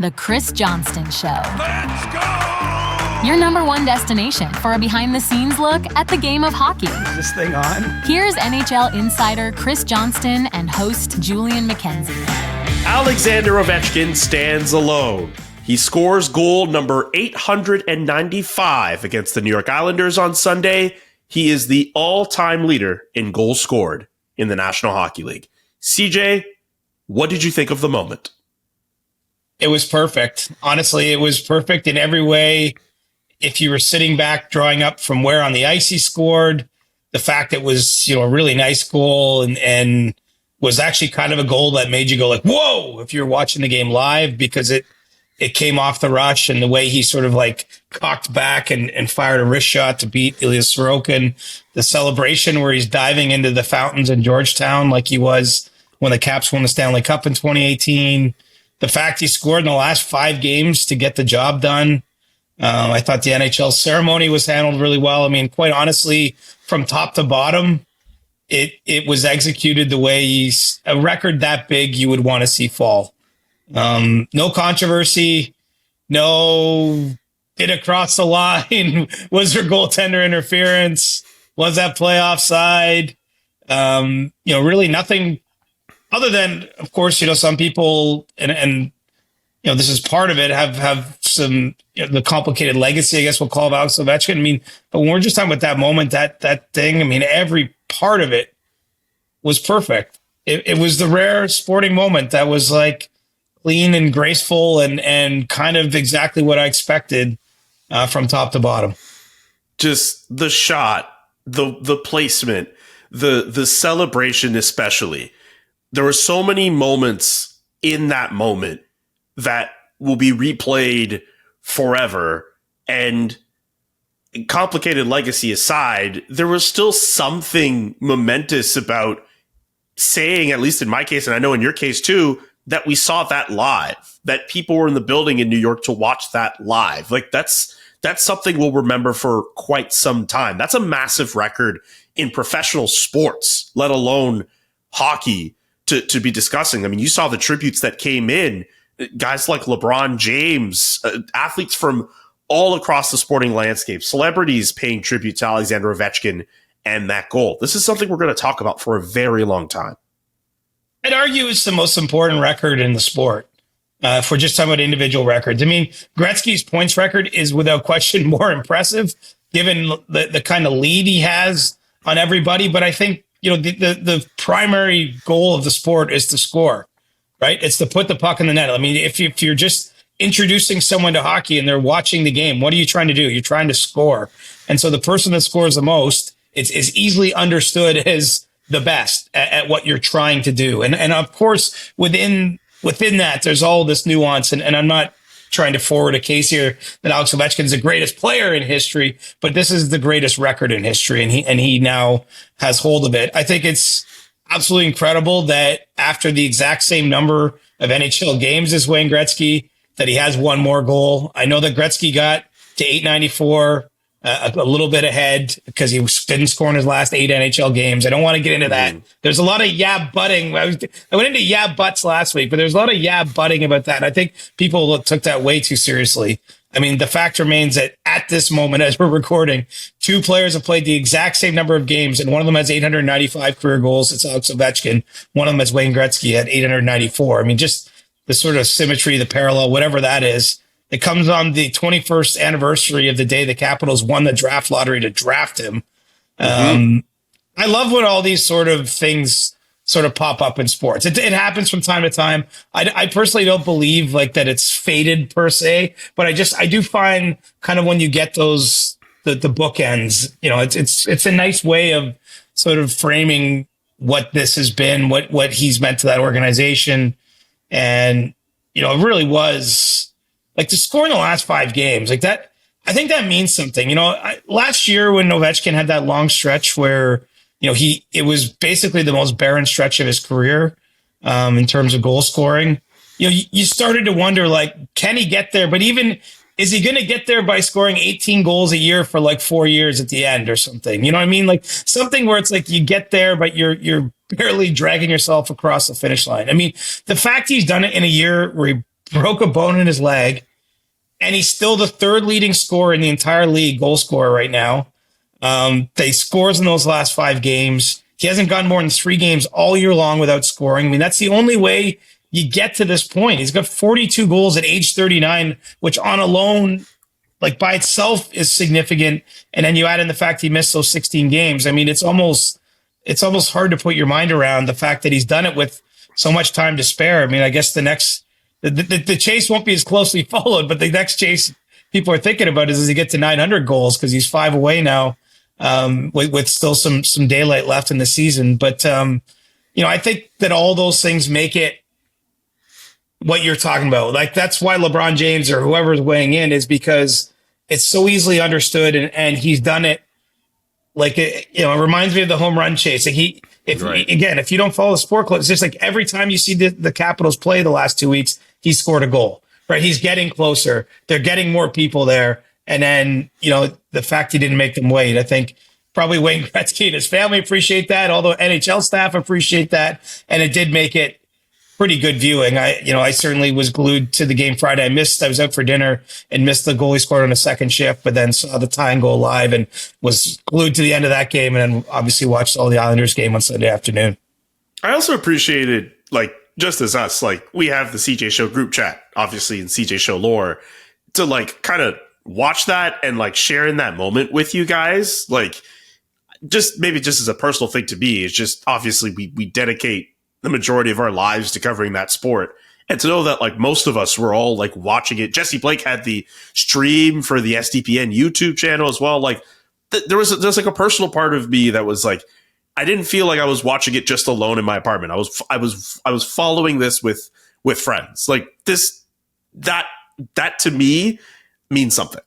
The Chris Johnston Show. Let's go! Your number one destination for a behind-the-scenes look at the game of hockey. Is this thing on? Here's NHL insider Chris Johnston and host Julian McKenzie. Alexander Ovechkin stands alone. He scores goal number 895 against the New York Islanders on Sunday. He is the all-time leader in goals scored in the National Hockey League. CJ, what did you think of the moment? It was perfect. Honestly, it was perfect in every way. If you were sitting back, drawing up from where on the ice he scored, the fact it was, a really nice goal and was actually kind of a goal that made you go like, whoa, if you're watching the game live, because it came off the rush and the way he sort of like cocked back and fired a wrist shot to beat Ilya Sorokin. The celebration where he's diving into the fountains in Georgetown like he was when the Caps won the Stanley Cup in 2018. The fact he scored in the last 5 games to get the job done. I thought the NHL ceremony was handled really well. I mean, quite honestly, from top to bottom, it was executed the way a record that big you would want to see fall. No controversy, no hit across the line. Was there goaltender interference? Was that play offside? Really nothing. Other than, of course, some people, and this is part of it, have some the complicated legacy, I guess we'll call it, Alex Ovechkin. I mean, but when we're just talking about that moment, that thing, I mean, every part of it was perfect. It was the rare sporting moment that was like clean and graceful and kind of exactly what I expected from top to bottom. Just the shot, the placement, the celebration especially. There were so many moments in that moment that will be replayed forever. And complicated legacy aside, there was still something momentous about saying, at least in my case, and I know in your case too, that we saw that live, that people were in the building in New York to watch that live. Like that's something we'll remember for quite some time. That's a massive record in professional sports, let alone hockey. To be discussing. I mean, you saw the tributes that came in, guys like LeBron James, athletes from all across the sporting landscape, celebrities paying tribute to Alexander Ovechkin and that goal. This is something we're going to talk about for a very long time. I'd argue it's the most important record in the sport. If we're just talking about individual records. I mean, Gretzky's points record is without question more impressive given the kind of lead he has on everybody. But I think, the primary goal of the sport is to score, right? It's to put the puck in the net. I mean, if you're just introducing someone to hockey and they're watching the game, what are you trying to do? You're trying to score. And so the person that scores the most is easily understood as the best at what you're trying to do. And of course, within that, there's all this nuance. And I'm not trying to forward a case here that Alex Ovechkin is the greatest player in history, but this is the greatest record in history, and he now has hold of it. I think it's absolutely incredible that after the exact same number of NHL games as Wayne Gretzky, that he has one more goal. I know that Gretzky got to 894, a little bit ahead because he didn't score in his last 8 NHL games. I don't want to get into that. There's a lot of butting. I went into butts last week, but there's a lot of butting about that. I think people took that way too seriously. I mean, the fact remains that at this moment, as we're recording, 2 players have played the exact same number of games, and one of them has 895 career goals. It's Alex Ovechkin. One of them is Wayne Gretzky at 894. I mean, just the sort of symmetry, the parallel, whatever that is. It comes on the 21st anniversary of the day the Capitals won the draft lottery to draft him. I love when all these sort of things sort of pop up in sports. It happens from time to time. I personally don't believe like that it's fated per se, but I do find kind of when you get those, the bookends, it's a nice way of sort of framing what this has been, what he's meant to that organization. And, it really was, like, to score in the last 5 games, like that, I think that means something. Last year when Ovechkin had that long stretch where, it was basically the most barren stretch of his career in terms of goal scoring. You started to wonder, like, can he get there? But even, is he going to get there by scoring 18 goals a year for like 4 years at the end or something? You know what I mean? Like something where it's like you get there, but you're barely dragging yourself across the finish line. I mean, the fact he's done it in a year where he broke a bone in his leg, and he's still the third leading scorer in the entire league, goal scorer right now. They scores in those last 5 games. He hasn't gone more than 3 games all year long without scoring. I mean, that's the only way you get to this point. He's got 42 goals at age 39, which on alone, like by itself, is significant. And then you add in the fact he missed those 16 games. I mean, it's almost hard to put your mind around the fact that he's done it with so much time to spare. I mean, I guess the chase won't be as closely followed, but the next chase people are thinking about is he get to 900 goals, because he's 5 away now, with still some daylight left in the season. But, I think that all those things make it what you're talking about. Like, that's why LeBron James or whoever's weighing in, is because it's so easily understood, and he's done it. Like, it reminds me of the home run chase. Like if you don't follow the sport club, it's just like every time you see the Capitals play the last 2 weeks, he scored a goal, right? He's getting closer. They're getting more people there. And then, the fact he didn't make them wait, I think probably Wayne Gretzky and his family appreciate that. Although NHL staff appreciate that. And it did make it pretty good viewing. I certainly was glued to the game Friday. I was out for dinner and missed the goal he scored on a second shift, but then saw the tying goal live and was glued to the end of that game. And then obviously watched all the Islanders game on Sunday afternoon. I also appreciated, like, just as us, like, we have the CJ Show group chat, obviously, in CJ Show lore, to like kind of watch that and like share in that moment with you guys. Like, just as a personal thing to me, it's just obviously we dedicate the majority of our lives to covering that sport. And to know that, like, most of us were all like watching it. Jesse Blake had the stream for the SDPN YouTube channel as well. Like, there's like a personal part of me that was like, I didn't feel like I was watching it just alone in my apartment. I was following this with friends. Like, that to me means something.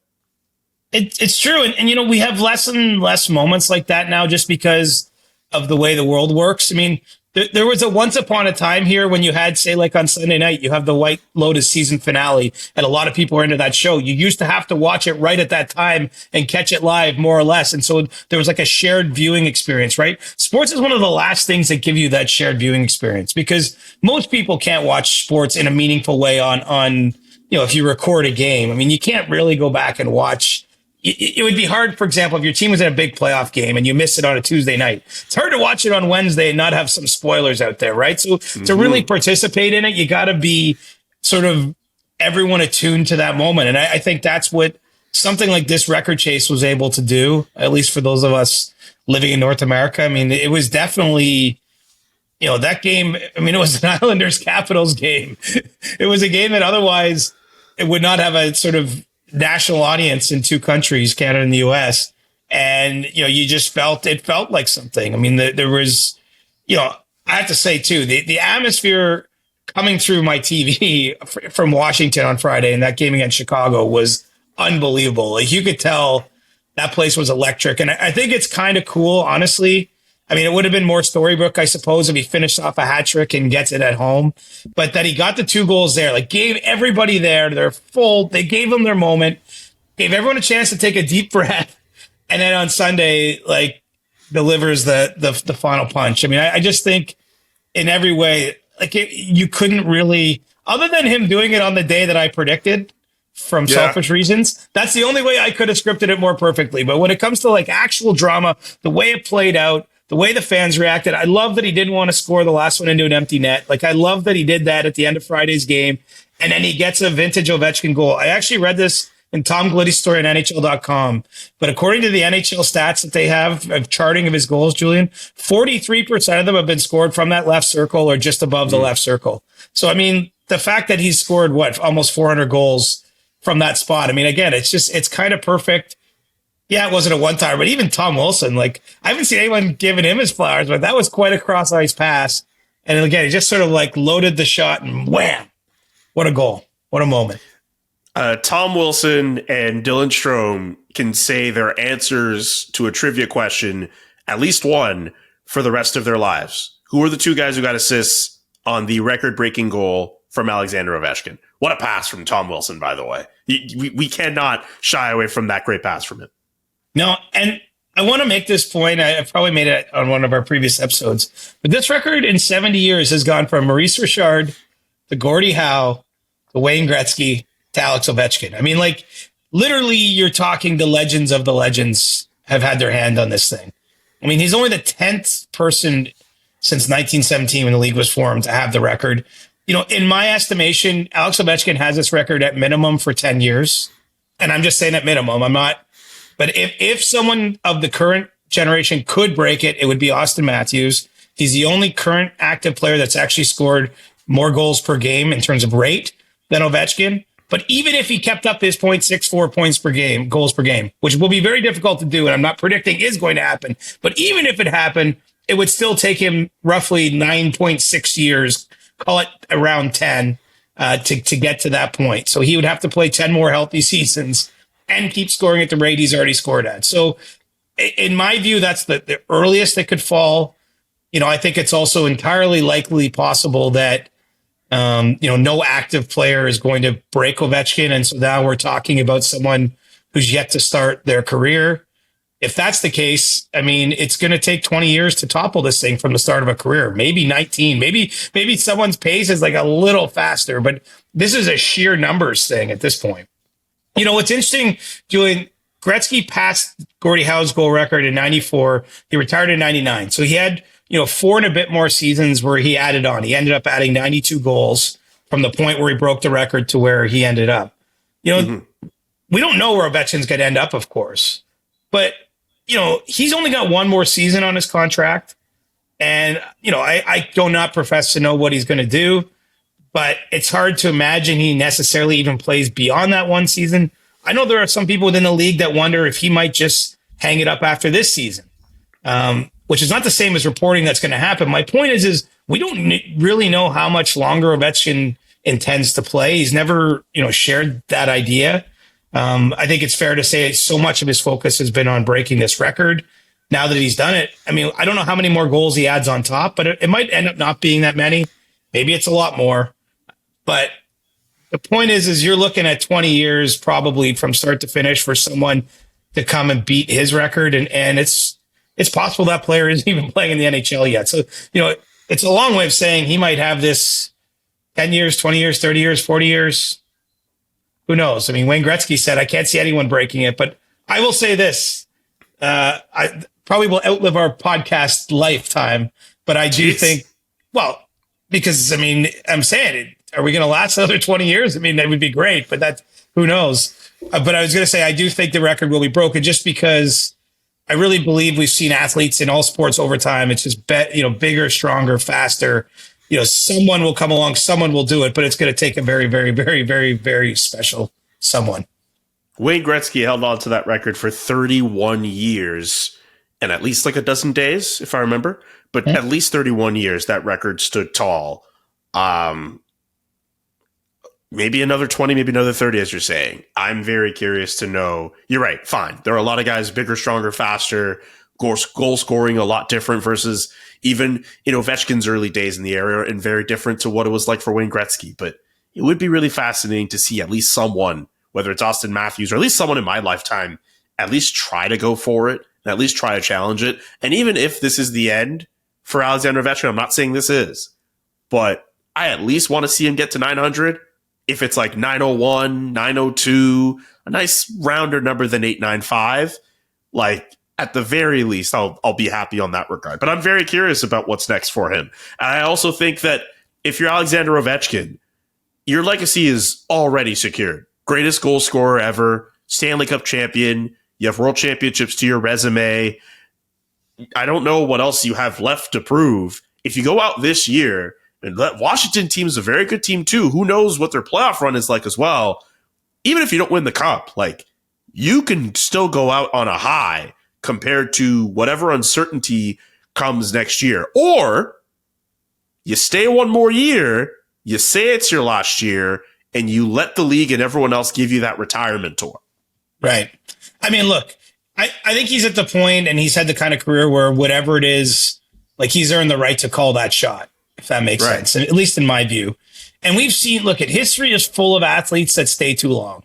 It's true. And we have less and less moments like that now, just because of the way the world works. I mean, there was a once upon a time here when you had, say, like on Sunday night, you have the White Lotus season finale, and a lot of people are into that show. You used to have to watch it right at that time and catch it live, more or less. And so there was like a shared viewing experience, right? Sports is one of the last things that give you that shared viewing experience, because most people can't watch sports in a meaningful way on if you record a game. I mean, you can't really go back and watch. It would be hard, for example, if your team was in a big playoff game and you miss it on a Tuesday night. It's hard to watch it on Wednesday and not have some spoilers out there, right? So to really participate in it, you got to be sort of everyone attuned to that moment. And I think that's what something like this record chase was able to do, at least for those of us living in North America. I mean, it was definitely, that game, I mean, it was an Islanders Capitals game. It was a game that otherwise it would not have a sort of national audience in 2 countries, Canada and the US. And, you just felt like something. I mean, there was, I have to say too, the atmosphere coming through my TV from Washington on Friday and that game against Chicago was unbelievable. Like, you could tell that place was electric. And I think it's kind of cool, honestly. I mean, it would have been more storybook, I suppose, if he finished off a hat trick and gets it at home. But that he got the 2 goals there, like, gave everybody there their full, they gave them their moment, gave everyone a chance to take a deep breath. And then on Sunday, like, delivers the final punch. I mean, I just think in every way, like, you couldn't really, other than him doing it on the day that I predicted from selfish reasons, that's the only way I could have scripted it more perfectly. But when it comes to like actual drama, the way it played out, the way the fans reacted, I love that he didn't want to score the last one into an empty net. Like, I love that he did that at the end of Friday's game. And then he gets a vintage Ovechkin goal. I actually read this in Tom Gliddy's story on NHL.com. But according to the NHL stats that they have of charting of his goals, Julian, 43% of them have been scored from that left circle or just above the left circle. So, I mean, the fact that he's scored, almost 400 goals from that spot. I mean, again, it's kind of perfect. Yeah, it wasn't a one-timer, but even Tom Wilson, like, I haven't seen anyone giving him his flowers, but that was quite a cross-ice pass. And again, he just sort of like loaded the shot and wham, what a goal. What a moment. Tom Wilson and Dylan Strome can say their answers to a trivia question, at least one, for the rest of their lives. Who are the 2 guys who got assists on the record-breaking goal from Alexander Ovechkin? What a pass from Tom Wilson, by the way. We cannot shy away from that great pass from him. No, and I want to make this point. I probably made it on one of our previous episodes, but this record in 70 years has gone from Maurice Richard to Gordie Howe to Wayne Gretzky to Alex Ovechkin. I mean, like, literally, you're talking the legends of the legends have had their hand on this thing. I mean, he's only the 10th person since 1917 when the league was formed to have the record. You know, in my estimation, Alex Ovechkin has this record at minimum for 10 years. And I'm just saying at minimum. I'm not. But if someone of the current generation could break it, it would be Austin Matthews. He's the only current active player that's actually scored more goals per game in terms of rate than Ovechkin. But even if he kept up his 0.64 points per game, goals per game, which will be very difficult to do, and I'm not predicting is going to happen, but even if it happened, it would still take him roughly 9.6 years, call it around 10, to get to that point. So he would have to play 10 more healthy seasons and keep scoring at the rate he's already scored at. So in my view, that's the earliest it could fall. You know, I think it's also entirely likely possible that, no active player is going to break Ovechkin. And so now we're talking about someone who's yet to start their career. If that's the case, I mean, it's going to take 20 years to topple this thing from the start of a career, maybe 19, maybe someone's pace is like a little faster, but this is a sheer numbers thing at this point. You know, what's interesting, Julian, Gretzky passed Gordie Howe's goal record in 94. He retired in 99. So he had, 4 and a bit more seasons where he added on. He ended up adding 92 goals from the point where he broke the record to where he ended up. We don't know where Ovechkin's going to end up, of course, but he's only got one more season on his contract. And, I do not profess to know what he's going to do, but it's hard to imagine he necessarily even plays beyond that one season. I know there are some people within the league that wonder if he might just hang it up after this season, which is not the same as reporting that's going to happen. My point is we don't really know how much longer Ovechkin intends to play. He's never, shared that idea. I think it's fair to say so much of his focus has been on breaking this record. Now that he's done it, I mean, I don't know how many more goals he adds on top, but it might end up not being that many. Maybe it's a lot more. But the point is you're looking at 20 years probably from start to finish for someone to come and beat his record. And it's possible that player isn't even playing in the NHL yet. So, it's a long way of saying he might have this 10 years, 20 years, 30 years, 40 years. Who knows? I mean, Wayne Gretzky said, I can't see anyone breaking it, but I will say this. I probably will outlive our podcast lifetime, but I do think, well, because, I mean, I'm saying it. Are we going to last another 20 years? I mean, that would be great, but that's, who knows? But I was going to say, I do think the record will be broken just because I really believe we've seen athletes in all sports over time. It's just, bigger, stronger, faster. Someone will come along, someone will do it, but it's going to take a very, very, very, very, very special someone. Wayne Gretzky held on to that record for 31 years and at least like a dozen days, if I remember. But at least 31 years, that record stood tall. Maybe another 20, maybe another 30, as you're saying. I'm very curious to know. You're right, fine. There are a lot of guys bigger, stronger, faster, goal scoring a lot different versus even in Ovechkin's early days in the area and very different to what it was like for Wayne Gretzky. But it would be really fascinating to see at least someone, whether it's Austin Matthews or at least someone in my lifetime, at least try to go for it and at least try to challenge it. And even if this is the end for Alexander Ovechkin, I'm not saying this is, but I at least want to see him get to 900. If it's like 901, 902, a nice rounder number than 895, like at the very least, I'll be happy on that regard. But I'm very curious about what's next for him. And I also think that if you're Alexander Ovechkin, your legacy is already secured. Greatest goal scorer ever, Stanley Cup champion. You have world championships to your resume. I don't know what else you have left to prove. If you go out this year, and that Washington team is a very good team too. Who knows what their playoff run is like as well. Even if you don't win the cup, like you can still go out on a high compared to whatever uncertainty comes next year. Or you stay one more year, you say it's your last year, and you let the league and everyone else give you that retirement tour. Right. I mean, look, I think he's at the point and he's had the kind of career where whatever it is, like he's earned the right to call that shot. If that makes sense, at least in my view. And we've seen, look, history is full of athletes that stay too long.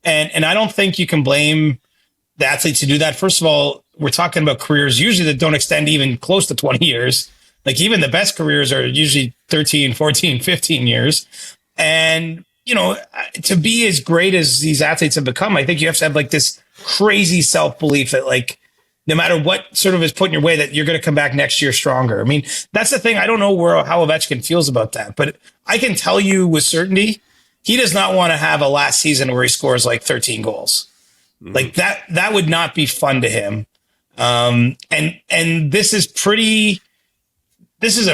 And I don't think you can blame the athletes who do that. First of all, we're talking about careers usually that don't extend even close to 20 years. Like even the best careers are usually 13, 14, 15 years. And to be as great as these athletes have become, I think you have to have like this crazy self-belief that like, no matter what sort of is put in your way, that you're going to come back next year stronger. I mean, that's the thing. I don't know how Ovechkin feels about that, but I can tell you with certainty, he does not want to have a last season where he scores like 13 goals. Mm-hmm. Like that would not be fun to him. And this is a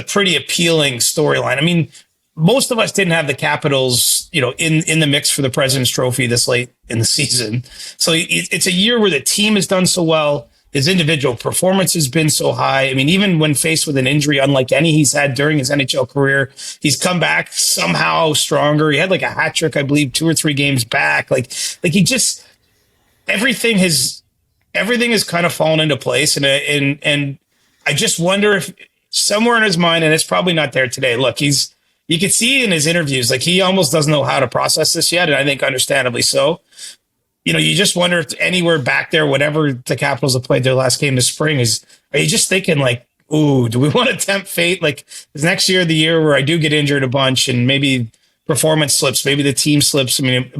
pretty appealing storyline. I mean, most of us didn't have the Capitals, in the mix for the President's Trophy this late in the season. So it's a year where the team has done so well. His individual performance has been so high. I mean, even when faced with an injury, unlike any he's had during his NHL career, he's come back somehow stronger. He had like a hat trick, I believe, 2 or 3 games back. Like he just, everything has kind of fallen into place. And I just wonder if somewhere in his mind, and it's probably not there today. Look, you can see in his interviews, like he almost doesn't know how to process this yet. And I think understandably so. You just wonder if anywhere back there, whatever the Capitals have played their last game this spring are you just thinking like, ooh, do we want to tempt fate? Like, is next year the year where I do get injured a bunch and maybe performance slips, maybe the team slips? I mean,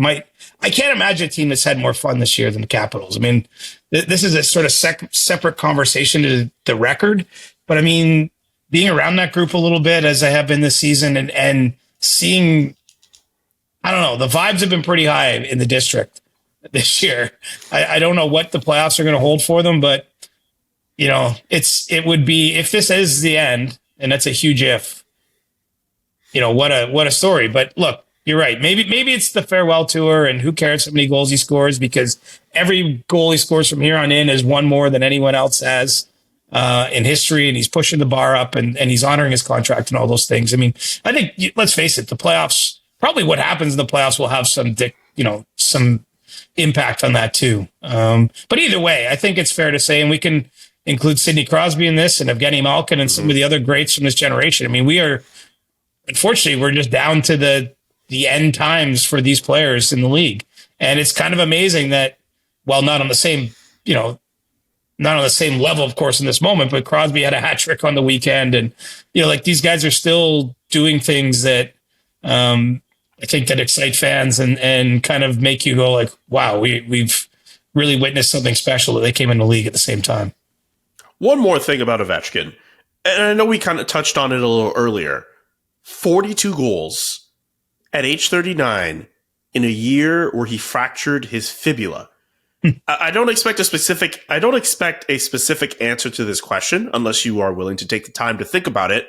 I can't imagine a team that's had more fun this year than the Capitals. I mean, this is a sort of separate conversation to the record, but I mean, being around that group a little bit as I have been this season and seeing, I don't know, the vibes have been pretty high in the district this year. I don't know what the playoffs are going to hold for them, but it would be, if this is the end, and that's a huge if, what a story. But look, you're right. Maybe it's the farewell tour, and who cares how many goals he scores, because every goal he scores from here on in is one more than anyone else has in history, and he's pushing the bar up, and he's honoring his contract and all those things. I mean, I think, let's face it, the playoffs, probably what happens in the playoffs will have some impact on that too. But either way, I think it's fair to say, and we can include Sidney Crosby in this and Evgeny Malkin and some of the other greats from this generation. I mean, unfortunately, we're just down to the end times for these players in the league. And it's kind of amazing that, while not on the same level, of course, in this moment, but Crosby had a hat trick on the weekend, and, like, these guys are still doing things that, I think that excite fans and kind of make you go like, wow, we've really witnessed something special that they came in the league at the same time. One more thing about Ovechkin, and I know we kind of touched on it a little earlier. 42 goals at age 39 in a year where he fractured his fibula. I don't expect a specific answer to this question unless you are willing to take the time to think about it.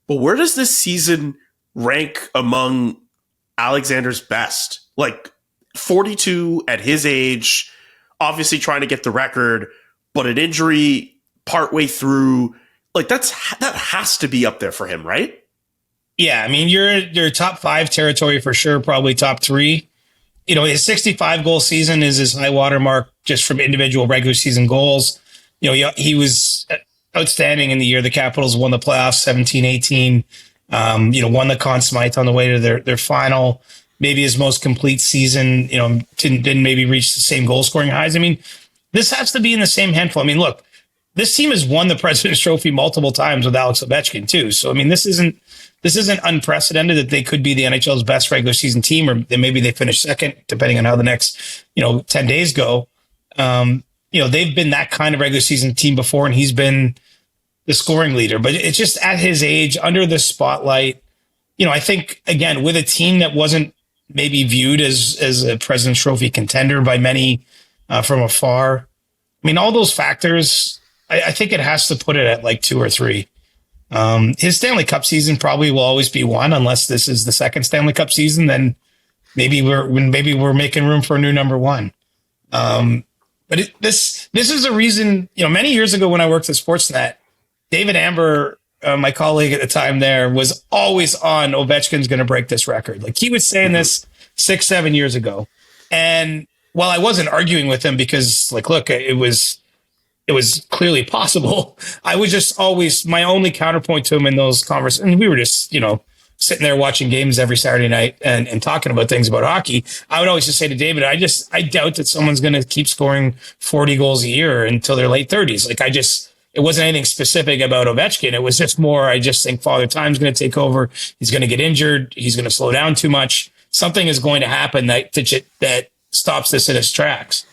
But where does this season rank among Alexander's best? Like, 42 at his age, obviously trying to get the record, but an injury partway through, like, that has to be up there for him, right? Yeah, I mean, you're top 5 territory for sure, probably top 3. His 65 goal season is his high water mark just from individual regular season goals. He was outstanding in the year the Capitals won the playoffs 17-18. Won the Conn Smythe on the way to their final, maybe his most complete season, didn't maybe reach the same goal scoring highs. I mean, this has to be in the same handful. I mean, look, this team has won the President's Trophy multiple times with Alex Ovechkin too. So, I mean, this isn't unprecedented that they could be the NHL's best regular season team, or maybe they finish second, depending on how the next, 10 days go. They've been that kind of regular season team before, and he's been the scoring leader, but it's just at his age, under the spotlight. I think, again, with a team that wasn't maybe viewed as a President's Trophy contender by many from afar. I mean, all those factors, I think it has to put it at like 2 or 3. His Stanley Cup season probably will always be 1, unless this is the second Stanley Cup season. Then maybe we're making room for a new number 1. But this is a reason. Many years ago when I worked at Sportsnet, David Amber, my colleague at the time there, was always on Ovechkin's going to break this record. Like, he was saying this 6-7 years ago. And while I wasn't arguing with him because, like, look, it was clearly possible, I was just always, my only counterpoint to him in those conversations, and we were just, sitting there watching games every Saturday night and talking about things about hockey. I would always just say to David, I doubt that someone's going to keep scoring 40 goals a year until their late 30s. Like, it wasn't anything specific about Ovechkin. It was just more, I just think Father Time's going to take over. He's going to get injured. He's going to slow down too much. something is going to happen that stops this in its tracks.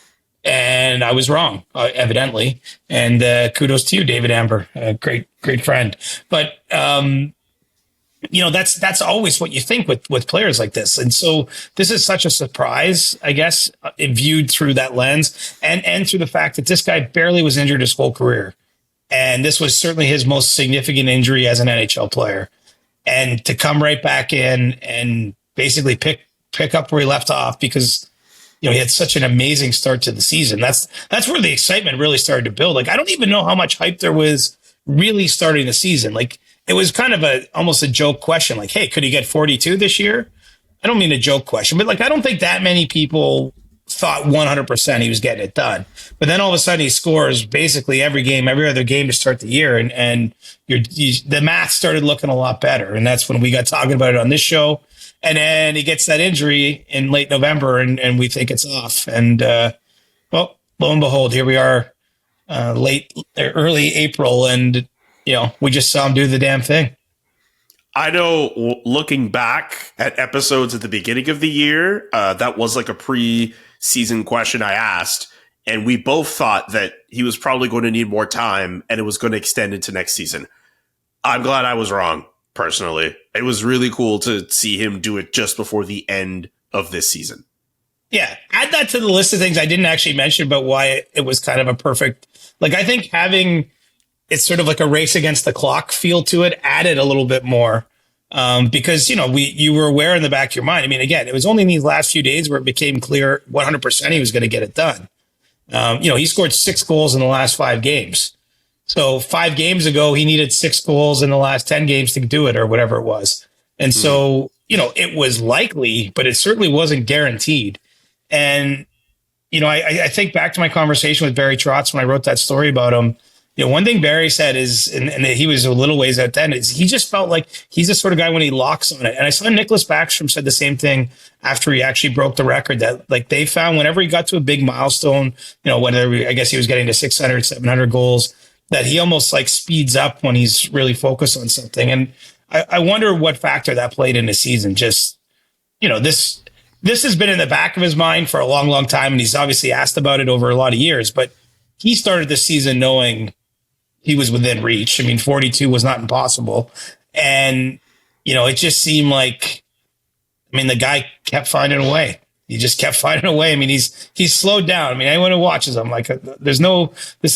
And I was wrong, evidently. And kudos to you, David Amber, a great friend. But that's always what you think with players like this. And so this is such a surprise, I guess, viewed through that lens and through the fact that this guy barely was injured his whole career. And this was certainly his most significant injury as an NHL player. And to come right back in and basically pick up where he left off, because he had such an amazing start to the season. That's where the excitement really started to build. Like, I don't even know how much hype there was really starting the season. Like, it was kind of almost a joke question. Like, hey, could he get 42 this year? I don't mean a joke question, but like, I don't think that many people thought 100% he was getting it done. But then all of a sudden he scores basically every other game to start the year. And the math started looking a lot better. And that's when we got talking about it on this show. And then he gets that injury in late November and we think it's off. And, well, lo and behold, here we are, early April. And, we just saw him do the damn thing. I know, looking back at episodes at the beginning of the year, that was like a pre-season question I asked. And we both thought that he was probably going to need more time and it was going to extend into next season. I'm glad I was wrong, personally. It was really cool to see him do it just before the end of this season. Yeah, add that to the list of things I didn't actually mention about why it was kind of a perfect, like, I think having it's sort of like a race against the clock feel to it added a little bit more. Because, you were aware in the back of your mind. I mean, again, it was only in these last few days where it became clear 100% he was going to get it done. He scored 6 goals in the last 5 games. So 5 games ago, he needed 6 goals in the last 10 games to do it or whatever it was. And so, it was likely, but it certainly wasn't guaranteed. And, I think back to my conversation with Barry Trotz when I wrote that story about him. One thing Barry said is, and he was a little ways out then, is he just felt like he's the sort of guy when he locks on it. And I saw Nicholas Backstrom said the same thing after he actually broke the record, that like they found whenever he got to a big milestone, I guess he was getting to 600, 700 goals, that he almost like speeds up when he's really focused on something. And I wonder what factor that played in the season. Just, this has been in the back of his mind for a long, long time. And he's obviously asked about it over a lot of years, but he started the season knowing he was within reach. I mean, 42 was not impossible. And, it just seemed like, the guy kept finding a way. He just kept finding a way. I mean, he's slowed down. I mean, anyone who watches him, like, this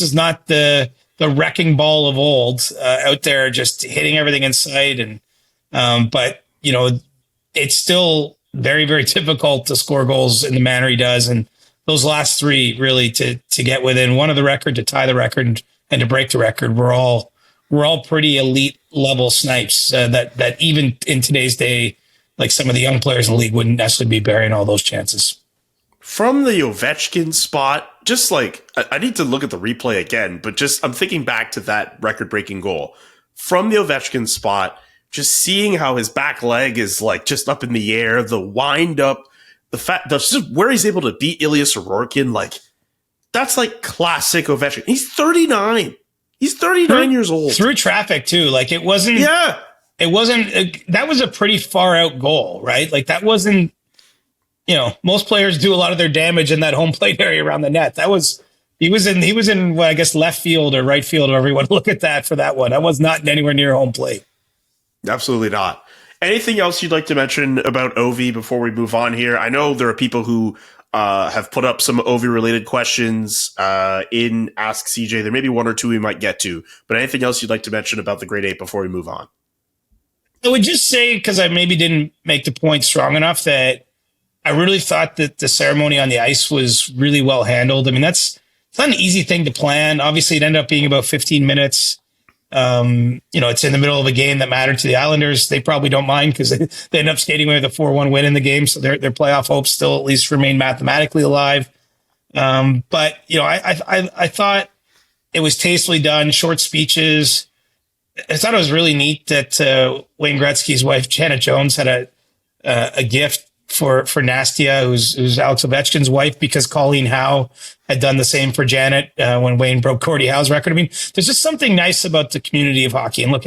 is not the wrecking ball of old out there, just hitting everything in sight. And, but, it's still very, very difficult to score goals in the manner he does. And those last 3 really to get within one of the record, to tie the record, and to break the record, we're all pretty elite level snipes that even in today's day, like some of the young players in the league wouldn't necessarily be burying all those chances. From the Ovechkin spot, just like I need to look at the replay again, but just I'm thinking back to that record-breaking goal. From the Ovechkin spot, just seeing how his back leg is like just up in the air, the wind up, that's just where he's able to beat Ilya Sorokin, like. That's like classic Ovechkin. He's 39. He's 39 years old. Through traffic too. Like it wasn't, that was a pretty far out goal, right? Like that wasn't, most players do a lot of their damage in that home plate area around the net. He was in, well, I guess left field or right field, or however you want to look at that for that one. That was not anywhere near home plate. Absolutely not. Anything else you'd like to mention about Ovie before we move on here? I know there are people who have put up some Ovie-related questions in Ask CJ. There may be 1 or 2 we might get to, but anything else you'd like to mention about the Great 8 before we move on? I would just say, because I maybe didn't make the point strong enough, that I really thought that the ceremony on the ice was really well handled. I mean, it's not an easy thing to plan. Obviously, it ended up being about 15 minutes. It's in the middle of a game that mattered to the Islanders. They probably don't mind because they end up skating away with a 4-1 win in the game. So their playoff hopes still at least remain mathematically alive. But I thought it was tastefully done, short speeches. I thought it was really neat that Wayne Gretzky's wife, Janet Jones, had a gift for Nastia, who's Alex Ovechkin's wife, because Colleen Howe had done the same for Janet when Wayne broke Gordie Howe's record. I mean, there's just something nice about the community of hockey. And look,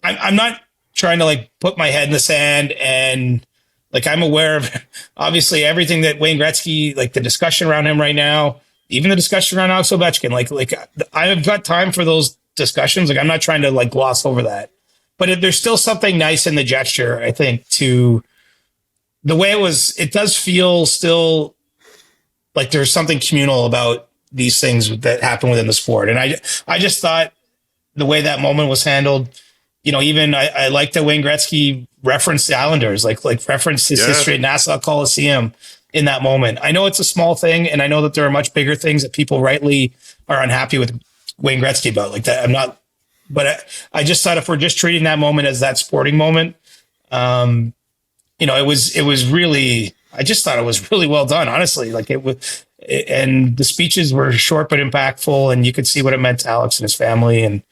I'm not trying to like put my head in the sand and Like, I'm aware of obviously everything that Wayne Gretzky, like the discussion around him right now, even the discussion around Alex Ovechkin. Like I've got time for those discussions. Like, I'm not trying to like gloss over that, but there's still something nice in the gesture, I think, to the way it was. It does feel still like there's something communal about these things that happen within the sport. And I just thought the way that moment was handled, even I like that Wayne Gretzky referenced the Islanders, like referenced his history at Nassau Coliseum in that moment. I know it's a small thing, and I know that there are much bigger things that people rightly are unhappy with Wayne Gretzky about. Like that, I'm not, but I just thought if we're just treating that moment as that sporting moment, it was really, I just thought it was really well done, honestly. Like it was, and the speeches were short but impactful, and you could see what it meant to Alex and his family. And,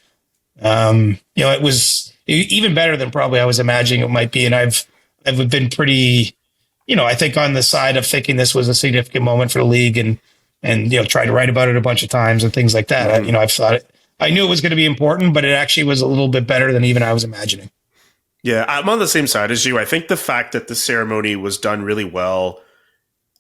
it was even better than probably I was imagining it might be. And I've been pretty, I think on the side of thinking this was a significant moment for the league and tried to write about it a bunch of times and things like that. Mm-hmm. I've thought I knew it was going to be important, but it actually was a little bit better than even I was imagining. Yeah, I'm on the same side as you. I think the fact that the ceremony was done really well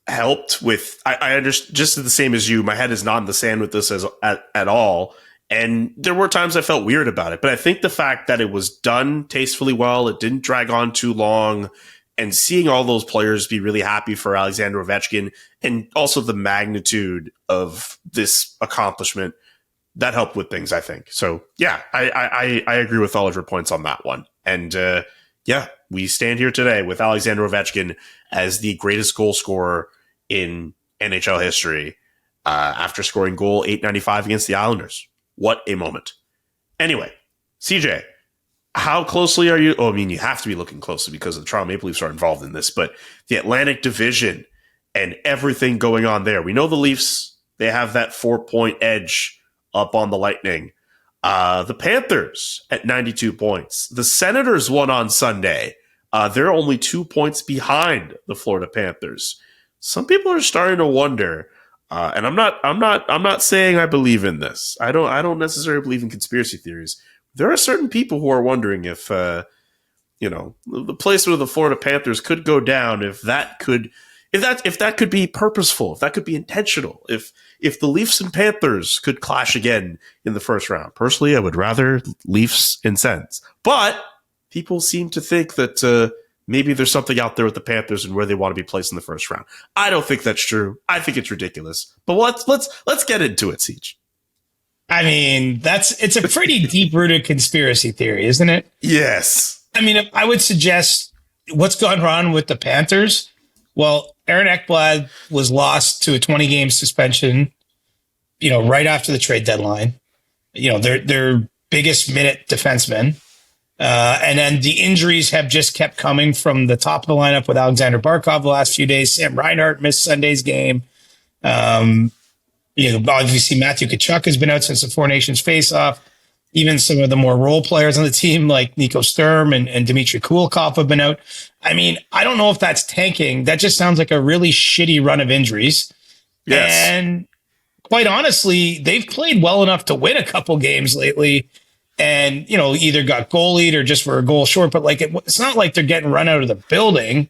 helped with, I understand, just the same as you, my head is not in the sand with this at all. And there were times I felt weird about it, but I think the fact that it was done tastefully well, it didn't drag on too long, and seeing all those players be really happy for Alexander Ovechkin, and also the magnitude of this accomplishment, that helped with things, I think. So yeah, I agree with all of your points on that one. And we stand here today with Alexander Ovechkin as the greatest goal scorer in NHL history after scoring goal 895 against the Islanders. What a moment. Anyway, CJ, how closely are you? Oh, I mean, you have to be looking closely because the Toronto Maple Leafs are involved in this, but the Atlantic Division and everything going on there. We know the Leafs, they have that 4-point edge up on the Lightning. The Panthers at 92 points. The Senators won on Sunday. They're only 2 points behind the Florida Panthers. Some people are starting to wonder, and I'm not saying I believe in this. I don't necessarily believe in conspiracy theories. There are certain people who are wondering if the placement of the Florida Panthers could go down, if that could be purposeful, if that could be intentional, if the Leafs and Panthers could clash again in the first round. Personally, I would rather Leafs and Sens, but people seem to think that maybe there's something out there with the Panthers and where they want to be placed in the first round. I don't think that's true. I think it's ridiculous. But let's get into it, Siege. I mean, it's a pretty deep-rooted conspiracy theory, isn't it? Yes. I mean, I would suggest what's gone wrong with the Panthers. Well, Aaron Ekblad was lost to a 20-game suspension, right after the trade deadline. Their biggest minute defenseman. And then the injuries have just kept coming from the top of the lineup with Alexander Barkov the last few days. Sam Reinhart missed Sunday's game. Obviously Matthew Tkachuk has been out since the Four Nations face-off. Even some of the more role players on the team, like Nico Sturm and Dmitry Kulikov, have been out. I mean, I don't know if that's tanking. That just sounds like a really shitty run of injuries. Yes. And quite honestly, they've played well enough to win a couple games lately. And, either got goalied or just were a goal short. But it's not like they're getting run out of the building.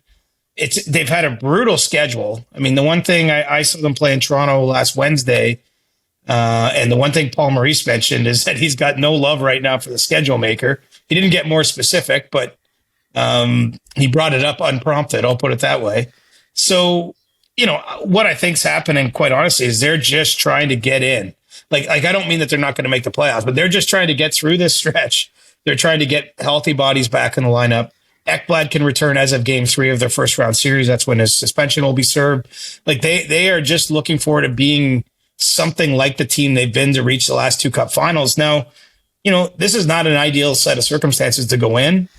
They've had a brutal schedule. I mean, the one thing I saw them play in Toronto last Wednesday, and the one thing Paul Maurice mentioned is that he's got no love right now for the schedule maker. He didn't get more specific, but he brought it up unprompted. I'll put it that way. So, what I think's happening, quite honestly, is they're just trying to get in. Like I don't mean that they're not going to make the playoffs, but they're just trying to get through this stretch. They're trying to get healthy bodies back in the lineup. Ekblad can return as of game 3 of their first round series. That's when his suspension will be served. Like they are just looking forward to being something like the team they've been to reach the last 2 cup finals. Now, this is not an ideal set of circumstances to go in.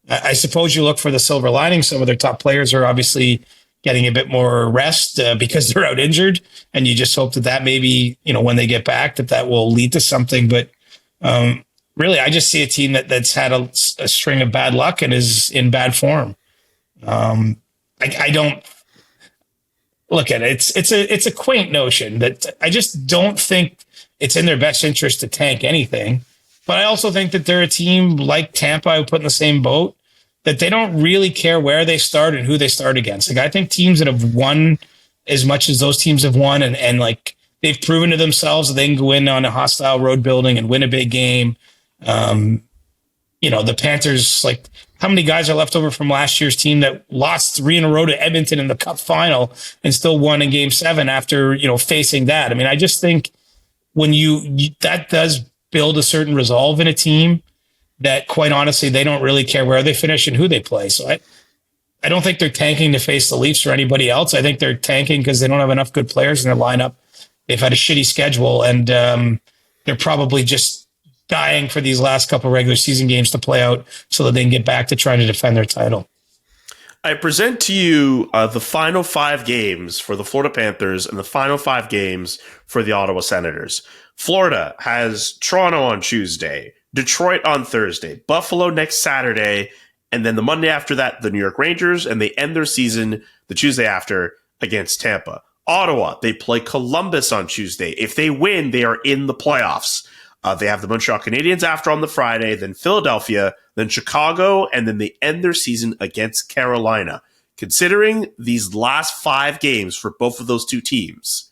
I suppose you look for the silver lining. Some of their top players are obviously getting a bit more rest because they're out injured. And you just hope that maybe, when they get back, that will lead to something. But really, I just see a team that's had a string of bad luck and is in bad form. I don't look at it. It's a quaint notion that I just don't think it's in their best interest to tank anything. But I also think that they're a team like Tampa, I would put in the same boat, that they don't really care where they start and who they start against. Like, I think teams that have won as much as those teams have won, and like they've proven to themselves that they can go in on a hostile road building and win a big game. The Panthers, like, how many guys are left over from last year's team that lost 3 in a row to Edmonton in the Cup final and still won in Game 7 after, facing that? I mean, I just think when that does build a certain resolve in a team that, quite honestly, they don't really care where they finish and who they play. So I don't think they're tanking to face the Leafs or anybody else. I think they're tanking because they don't have enough good players in their lineup. They've had a shitty schedule, and they're probably just dying for these last couple of regular season games to play out so that they can get back to trying to defend their title. I present to you the final 5 games for the Florida Panthers and the final 5 games for the Ottawa Senators. Florida has Toronto on Tuesday, Detroit on Thursday, Buffalo next Saturday, and then the Monday after that, the New York Rangers, and they end their season the Tuesday after against Tampa. Ottawa, they play Columbus on Tuesday. If they win, they are in the playoffs. They have the Montreal Canadiens after on the Friday, then Philadelphia, then Chicago, and then they end their season against Carolina. Considering these last 5 games for both of those two teams,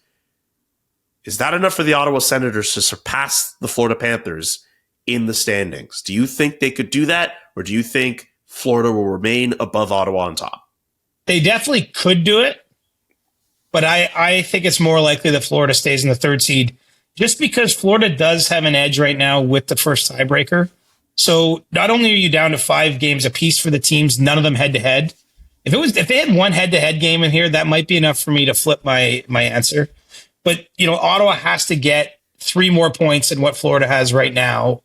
is that enough for the Ottawa Senators to surpass the Florida Panthers in the standings? Do you think they could do that, or do you think Florida will remain above Ottawa on top? They definitely could do it, but I think it's more likely that Florida stays in the 3rd seed, just because Florida does have an edge right now with the first tiebreaker. So not only are you down to 5 games apiece for the teams, none of them head to head. If they had one head to head game in here, that might be enough for me to flip my answer. But Ottawa has to get 3 more points than what Florida has right now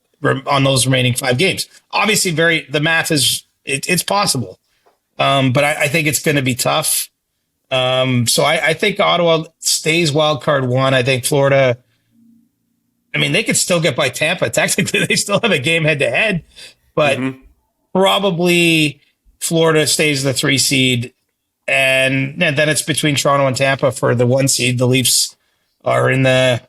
on those remaining 5 games. Obviously, the math is it's possible, but I think it's going to be tough. So I think Ottawa stays wild card 1. I think Florida, I mean, they could still get by Tampa. Technically, they still have a game head-to-head, but probably Florida stays the 3 seed, and then it's between Toronto and Tampa for the 1 seed. The Leafs are in the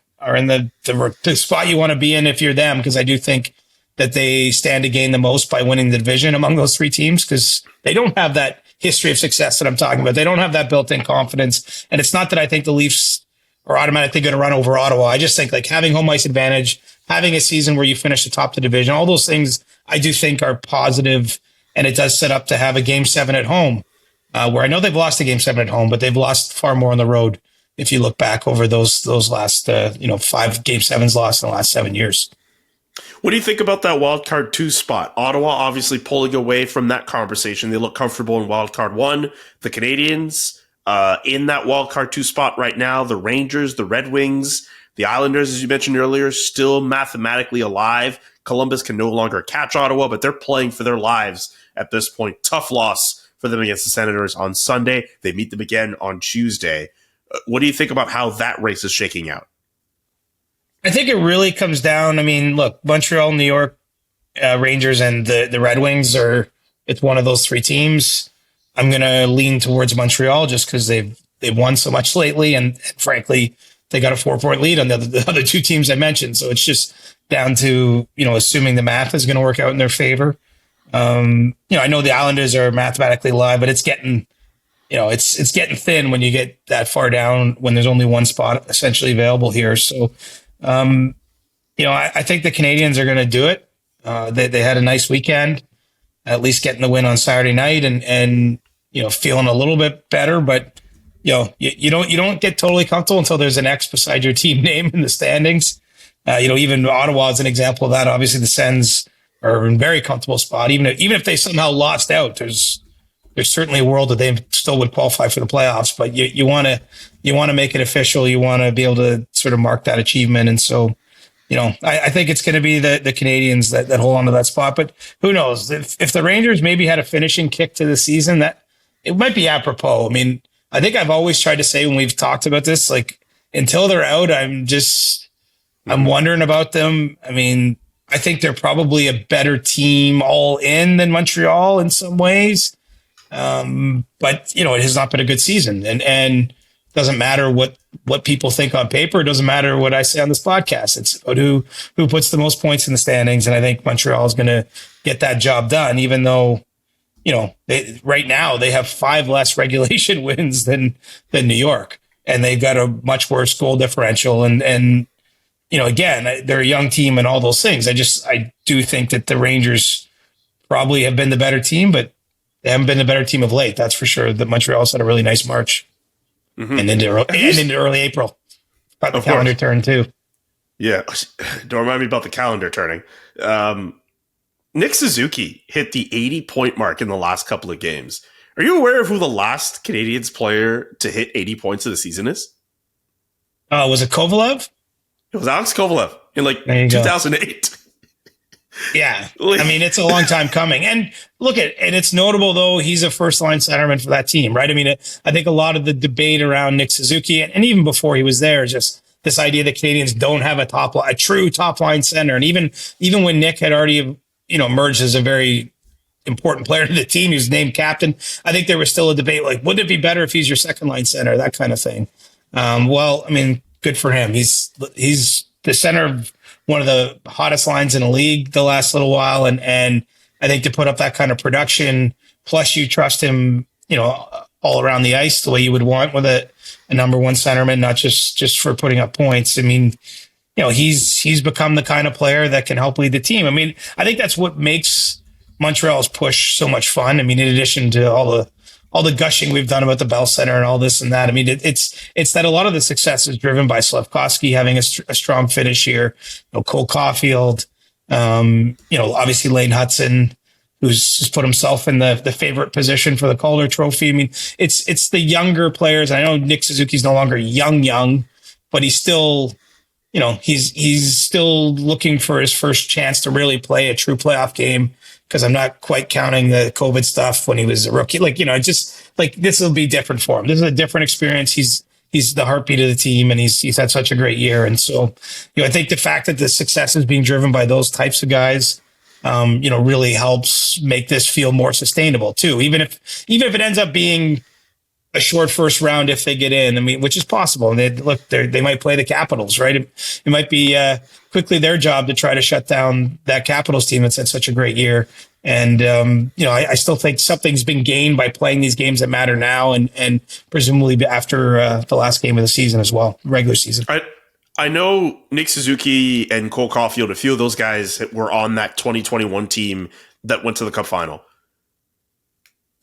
spot you want to be in if you're them, because I do think that they stand to gain the most by winning the division among those 3 teams, because they don't have that history of success that I'm talking about. They don't have that built-in confidence, and it's not that I think the Leafs are automatically going to run over Ottawa. I just think, like, having home ice advantage, having a season where you finish atop the division, all those things I do think are positive, and it does set up to have a Game 7 at home, where I know they've lost a Game 7 at home, but they've lost far more on the road if you look back over those last 5 Game 7s lost in the last 7 years. What do you think about that wildcard 2 spot? Ottawa obviously pulling away from that conversation. They look comfortable in wildcard 1. The Canadiens in that wildcard 2 spot right now. The Rangers, the Red Wings, the Islanders, as you mentioned earlier, still mathematically alive. Columbus can no longer catch Ottawa, but they're playing for their lives at this point. Tough loss for them against the Senators on Sunday. They meet them again on Tuesday. What do you think about how that race is shaking out? I think it really comes down. I mean, look, Montreal, New York, Rangers, and the Red Wings it's one of those 3 teams. I'm going to lean towards Montreal just because they've won so much lately, and frankly, they got a 4-point lead on the other 2 teams I mentioned. So it's just down to assuming the math is going to work out in their favor. I know the Islanders are mathematically live, but it's getting it's getting thin when you get that far down when there's only 1 spot essentially available here. So I think the Canadiens are going to do it. They had a nice weekend, at least getting the win on Saturday night, and feeling a little bit better, but you don't get totally comfortable until there's an X beside your team name in the standings. Even Ottawa is an example of that. Obviously, the Sens are in a very comfortable spot. Even if they somehow lost out, there's certainly a world that they still would qualify for the playoffs. But you want to make it official. You want to be able to sort of mark that achievement, and so. I think it's going to be the Canadiens that hold on to that spot. But who knows? If the Rangers maybe had a finishing kick to the season, that it might be apropos. I mean, I think I've always tried to say when we've talked about this, like, until they're out, I'm wondering about them. I mean, I think they're probably a better team all in than Montreal in some ways. But, it has not been a good season. And doesn't matter what people think on paper. It doesn't matter what I say on this podcast. It's about who puts the most points in the standings. And I think Montreal is going to get that job done, even though, right now they have 5 less regulation wins than New York, and they've got a much worse goal differential. And again, they're a young team and all those things. I do think that the Rangers probably have been the better team, but they haven't been the better team of late. That's for sure. The Montreal's had a really nice March and into early April. Got the calendar turn too. Yeah. Don't remind me about the calendar turning. Nick Suzuki hit the 80-point mark in the last couple of games. Are you aware of who the last Canadiens player to hit 80 points of the season is? Was it Kovalev? It was Alex Kovalev in 2008. Yeah. I mean, it's a long time coming. And and it's notable, though, he's a first-line centerman for that team, right? I mean, I think a lot of the debate around Nick Suzuki, and even before he was there, is just this idea that Canadians don't have a true top-line center. And even when Nick had already, emerged as a very important player to the team, he was named captain, I think there was still a debate, wouldn't it be better if he's your second-line center, that kind of thing. Well, I mean, good for him. He's the center of one of the hottest lines in the league the last little while. And I think to put up that kind of production, plus you trust him, all around the ice the way you would want with a number one centerman, not just for putting up points. I mean, he's become the kind of player that can help lead the team. I mean, I think that's what makes Montreal's push so much fun. I mean, in addition to all the gushing we've done about the Bell Center and all this and that. I mean, it's that a lot of the success is driven by Slafkovsky having a strong finish here. Cole Caulfield, obviously Lane Hudson, who's just put himself in the favorite position for the Calder Trophy. I mean, it's the younger players. I know Nick Suzuki's no longer young, but he's still, he's still looking for his first chance to really play a true playoff game. Because I'm not quite counting the COVID stuff when he was a rookie. This will be different for him. This is a different experience. He's the heartbeat of the team, and he's had such a great year. And so, I think the fact that the success is being driven by those types of guys, really helps make this feel more sustainable too. Even if it ends up being a short first round if they get in, I mean, which is possible. And they might play the Capitals, right? It might be quickly their job to try to shut down that Capitals team that's had such a great year. And, I still think something's been gained by playing these games that matter now and presumably after the last game of the season as well, regular season. I know Nick Suzuki and Cole Caulfield, a few of those guys were on that 2021 team that went to the Cup final.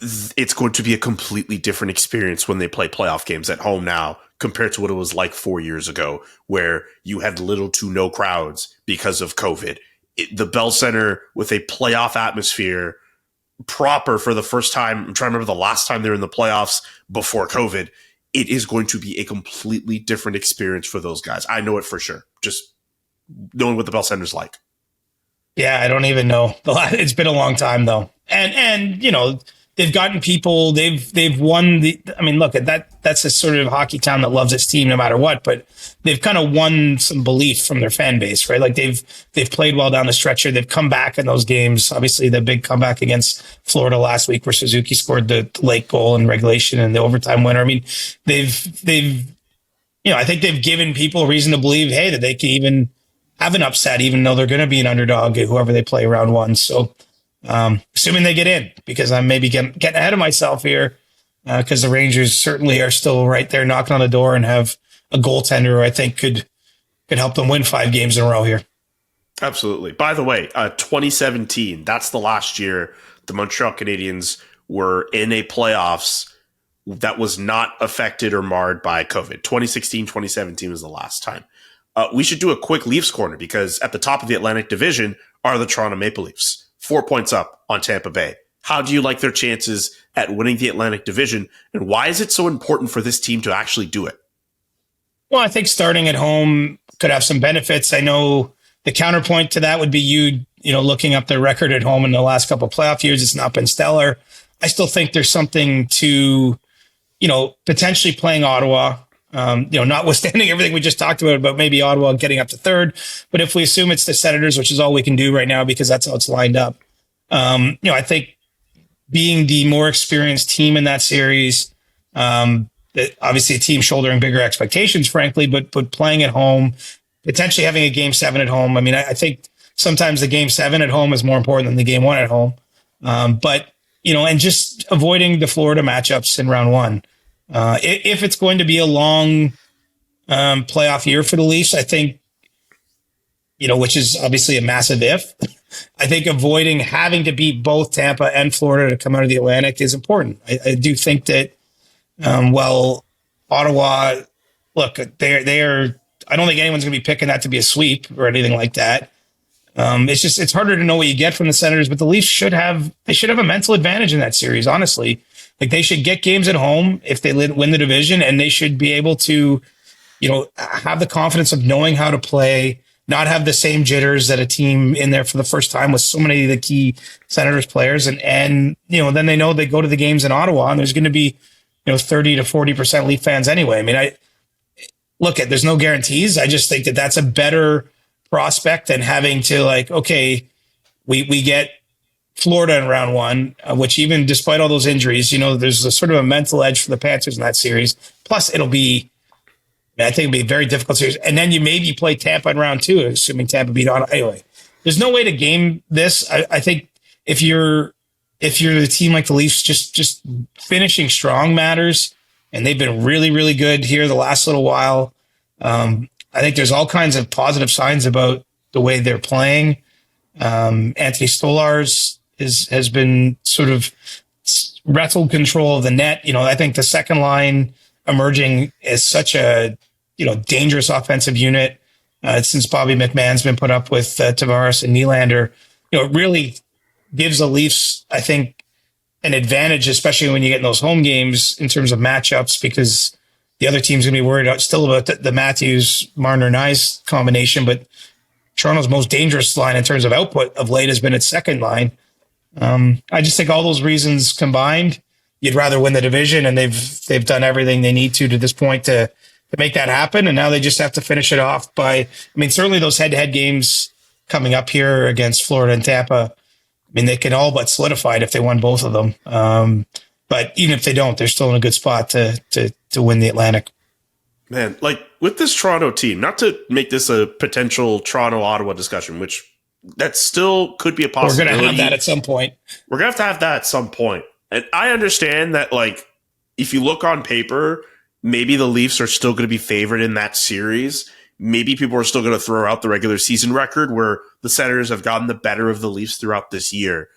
It's going to be a completely different experience when they play playoff games at home now compared to what it was like 4 years ago, where you had little to no crowds because of COVID. The Bell Center with a playoff atmosphere proper for the first time. I'm trying to remember the last time they were in the playoffs before COVID. It is going to be a completely different experience for those guys. I know it for sure. Just knowing what the Bell Center's like. Yeah, I don't even know. It's been a long time though. And they've gotten people, they've won that's a sort of hockey town that loves its team no matter what, but they've kind of won some belief from their fan base, right? Like they've played well down the stretch here. They've come back in those games. Obviously the big comeback against Florida last week where Suzuki scored the late goal in regulation and the overtime winner. I mean, I think they've given people reason to believe, hey, that they can even have an upset, even though they're going to be an underdog, whoever they play round one. So, assuming they get in, because I'm maybe getting ahead of myself here, because the Rangers certainly are still right there knocking on the door and have a goaltender who I think could help them win 5 games in a row here. Absolutely. By the way, 2017, that's the last year the Montreal Canadiens were in a playoffs that was not affected or marred by COVID. 2016, 2017 was the last time. We should do a quick Leafs corner because at the top of the Atlantic Division are the Toronto Maple Leafs. 4 points up on Tampa Bay. How do you like their chances at winning the Atlantic Division? And why is it so important for this team to actually do it? Well, I think starting at home could have some benefits. I know the counterpoint to that would be you looking up their record at home in the last couple of playoff years. It's not been stellar. I still think there's something to, potentially playing Ottawa, notwithstanding everything we just talked about maybe Ottawa getting up to third. But if we assume it's the Senators, which is all we can do right now because that's how it's lined up, I think being the more experienced team in that series, obviously a team shouldering bigger expectations, frankly, but playing at home, potentially having a game 7 at home. I mean, I think sometimes the game 7 at home is more important than the game 1 at home. But and just avoiding the Florida matchups in round one. If it's going to be a long playoff year for the Leafs, I think, which is obviously a massive if, I think avoiding having to beat both Tampa and Florida to come out of the Atlantic is important. I do think that, Ottawa, look, they're, I don't think anyone's going to be picking that to be a sweep or anything like that. It's harder to know what you get from the Senators, but the Leafs should have a mental advantage in that series, honestly. Like, they should get games at home if they win the division, and they should be able to, have the confidence of knowing how to play, not have the same jitters that a team in there for the first time with so many of the key Senators players. And then they know they go to the games in Ottawa and there's going to be, 30 to 40% Leaf fans anyway. I mean, there's no guarantees. I just think that that's a better prospect than having to we get Florida in round one, which even despite all those injuries, there's a sort of a mental edge for the Panthers in that series. Plus I think it'll be a very difficult series. And then you maybe play Tampa in round two, assuming Tampa beat on. Anyway, there's no way to game this. I think if you're the team like the Leafs, just finishing strong matters, and they've been really, really good here the last little while. I think there's all kinds of positive signs about the way they're playing. Anthony Stolarz has been sort of wrestled control of the net. I think the second line emerging as such a dangerous offensive unit since Bobby McMahon's been put up with Tavares and Nylander. It really gives the Leafs, I think, an advantage, especially when you get in those home games in terms of matchups, because the other team's going to be worried still about the Matthews, Marner, Nyes combination. But Toronto's most dangerous line in terms of output of late has been its second line. I just think all those reasons combined, you'd rather win the division, and they've done everything they need to this point to make that happen. And now they just have to finish it off by, certainly those head-to-head games coming up here against Florida and Tampa. They can all but solidify it if they won both of them. But even if they don't, they're still in a good spot to win the Atlantic. Man, with this Toronto team, not to make this a potential Toronto-Ottawa discussion, which that still could be a possibility. We're going to have that at some point. We're going to have that at some point. And I understand that, if you look on paper, maybe the Leafs are still going to be favored in that series. Maybe people are still going to throw out the regular season record where the Senators have gotten the better of the Leafs throughout this year.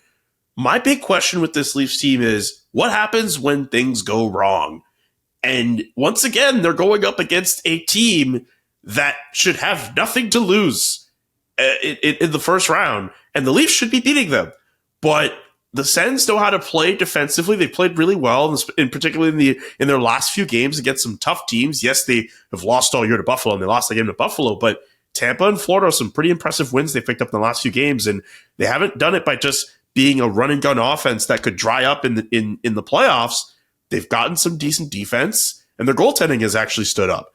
My big question with this Leafs team is, what happens when things go wrong? And once again, they're going up against a team that should have nothing to lose in the first round, and the Leafs should be beating them. But the Sens know how to play defensively. They played really well, in particularly in their last few games against some tough teams. Yes, they have lost all year to Buffalo, and they lost the game to Buffalo, but Tampa and Florida are some pretty impressive wins they picked up in the last few games, and they haven't done it by just being a run and gun offense that could dry up in the playoffs. They've gotten some decent defense, and their goaltending has actually stood up.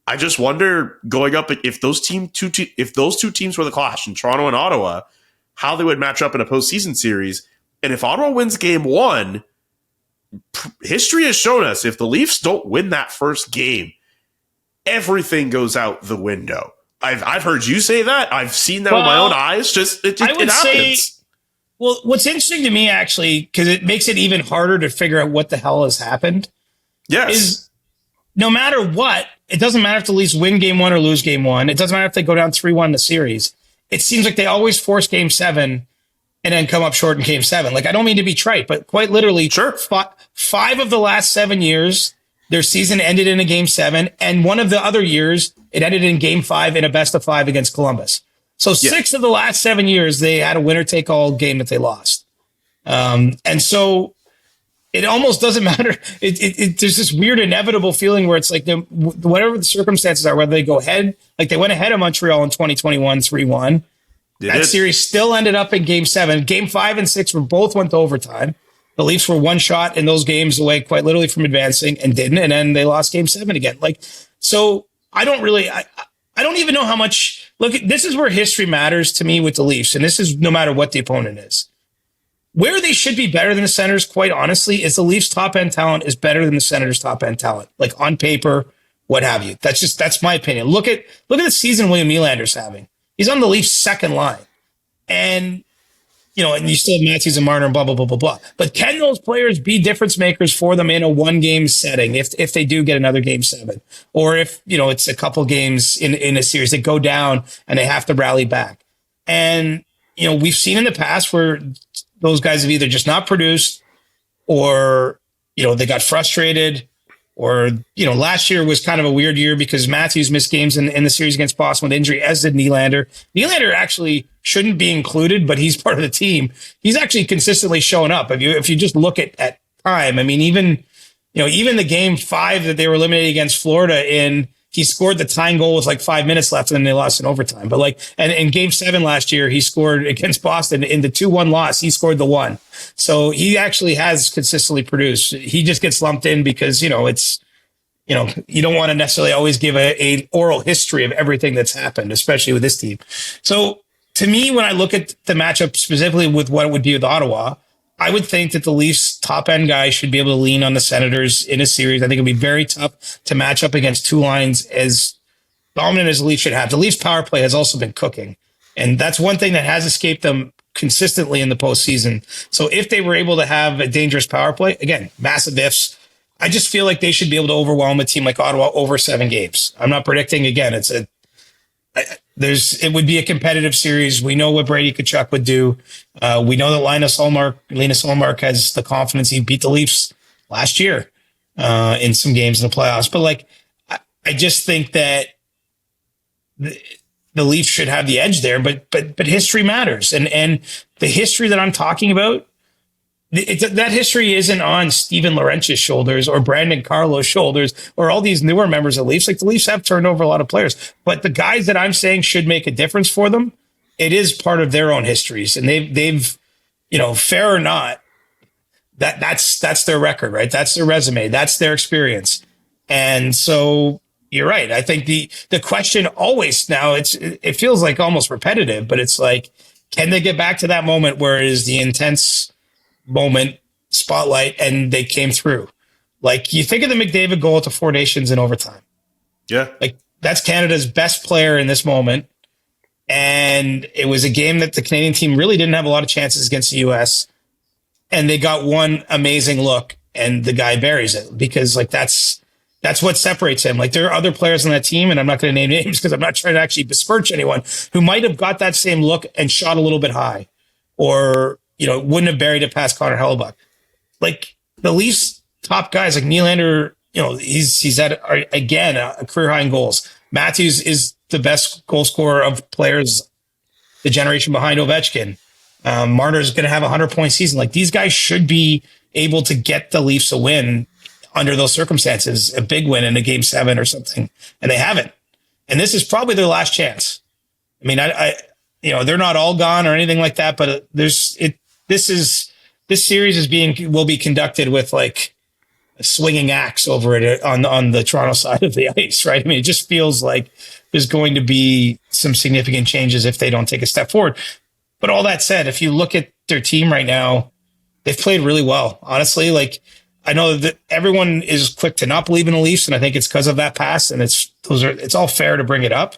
I just wonder, going up, if those two teams were the clash in Toronto and Ottawa, how they would match up in a postseason series. And if Ottawa wins game one, history has shown us if the Leafs don't win that first game, everything goes out the window. I've heard you say that. I've seen that with my own eyes. It happens. Well, what's interesting to me, actually, because it makes it even harder to figure out what the hell has happened, is no matter what, it doesn't matter if the Leafs win game one or lose game one. It doesn't matter if they go down 3-1 in the series. It seems like they always force game seven and then come up short in game seven. I don't mean to be trite, but quite literally, sure. 5 of the last 7 years, their season ended in a game seven. And one of the other years, it ended in game 5 in a best of 5 against Columbus. So 6 of the last 7 years, they had a winner-take-all game that they lost. And so it almost doesn't matter. There's this weird inevitable feeling where it's whatever the circumstances are, whether they go ahead, they went ahead of Montreal in 2021, 3-1. That series still ended up in game 7. Game 5 and 6 both went to overtime. The Leafs were one shot in those games away, quite literally, from advancing, and didn't. And then they lost game 7 again. So I don't really, I don't even know how much. Look, this is where history matters to me with the Leafs. And this is no matter what the opponent is. Where they should be better than the Senators, quite honestly, is the Leafs' top end talent is better than the Senators' top end talent. On paper, what have you. That's my opinion. Look at the season William Nylander's having. He's on the Leafs' second line. And and you still have Matthews and Marner and blah, blah, blah, blah, blah. But can those players be difference makers for them in a 1-game setting if they do get another game 7? Or if, it's a couple games in a series that go down and they have to rally back. And, we've seen in the past where those guys have either just not produced or, they got frustrated. Or, last year was kind of a weird year because Matthews missed games in the series against Boston with injury, as did Nylander. Nylander actually shouldn't be included, but he's part of the team. He's actually consistently showing up. If you just look at time, I mean, even the game 5 that they were eliminated against Florida he scored the tying goal with like 5 minutes left and then they lost in overtime. But and in game 7 last year, he scored against Boston in the 2-1 loss. He scored the 1. So he actually has consistently produced. He just gets lumped in because, it's, you don't want to necessarily always give a oral history of everything that's happened, especially with this team. So to me, when I look at the matchup specifically with what it would be with Ottawa, I would think that the Leafs top end guys should be able to lean on the Senators in a series. I think it'd be very tough to match up against 2 lines as dominant as the Leafs should have. The Leafs power play has also been cooking. And that's one thing that has escaped them consistently in the postseason. So if they were able to have a dangerous power play, again, massive ifs, I just feel like they should be able to overwhelm a team like Ottawa over 7 games. I'm not predicting again. It would be a competitive series. We know what Brady Tkachuk would do. We know that Linus Ullmark has the confidence. He beat the Leafs last year in some games in the playoffs. But I just think that the Leafs should have the edge there. But history matters, and the history that I'm talking about, that history isn't on Steven Lorentzi's shoulders or Brandon Carlo's shoulders or all these newer members of the Leafs. The Leafs have turned over a lot of players, but the guys that I'm saying should make a difference for them, it is part of their own histories. And they've, fair or not, that's their record, right? That's their resume. That's their experience. And so you're right. I think the question always now it feels like almost repetitive, but it's like, can they get back to that moment where it is the intense moment spotlight and they came through? You think of the McDavid goal at the Four Nations in overtime. Yeah. That's Canada's best player in this moment. And it was a game that the Canadian team really didn't have a lot of chances against the US. And they got one amazing look and the guy buries it because that's what separates him. There are other players on that team, and I'm not going to name names because I'm not trying to actually besmirch anyone, who might have got that same look and shot a little bit high or, wouldn't have buried it past Connor Hellebuyck. The Leafs top guys like Nylander, he's at, again, a career high in goals. Matthews is the best goal scorer of players, the generation behind Ovechkin. Marner's going to have a 100-point season. These guys should be able to get the Leafs a win under those circumstances, a big win in a game 7 or something. And they haven't. And this is probably their last chance. I mean, they're not all gone or anything like that, but this series will be conducted with a swinging axe over it on the Toronto side of the ice, right? I mean, it just feels like there's going to be some significant changes if they don't take a step forward. But all that said, if you look at their team right now, they've played really well. Honestly, I know that everyone is quick to not believe in the Leafs, and I think it's because of that pass, and it's all fair to bring it up.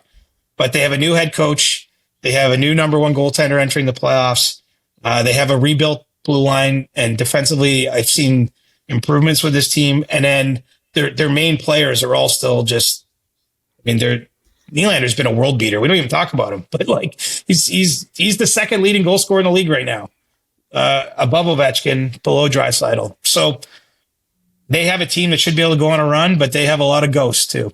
But they have a new head coach. They have a new number 1 goaltender entering the playoffs. They have a rebuilt blue line, and defensively, I've seen improvements with this team. And then their main players are all still just, Nylander's been a world beater. We don't even talk about him, but he's the second leading goal scorer in the league right now, above Ovechkin, below Draisaitl. So they have a team that should be able to go on a run, but they have a lot of ghosts too.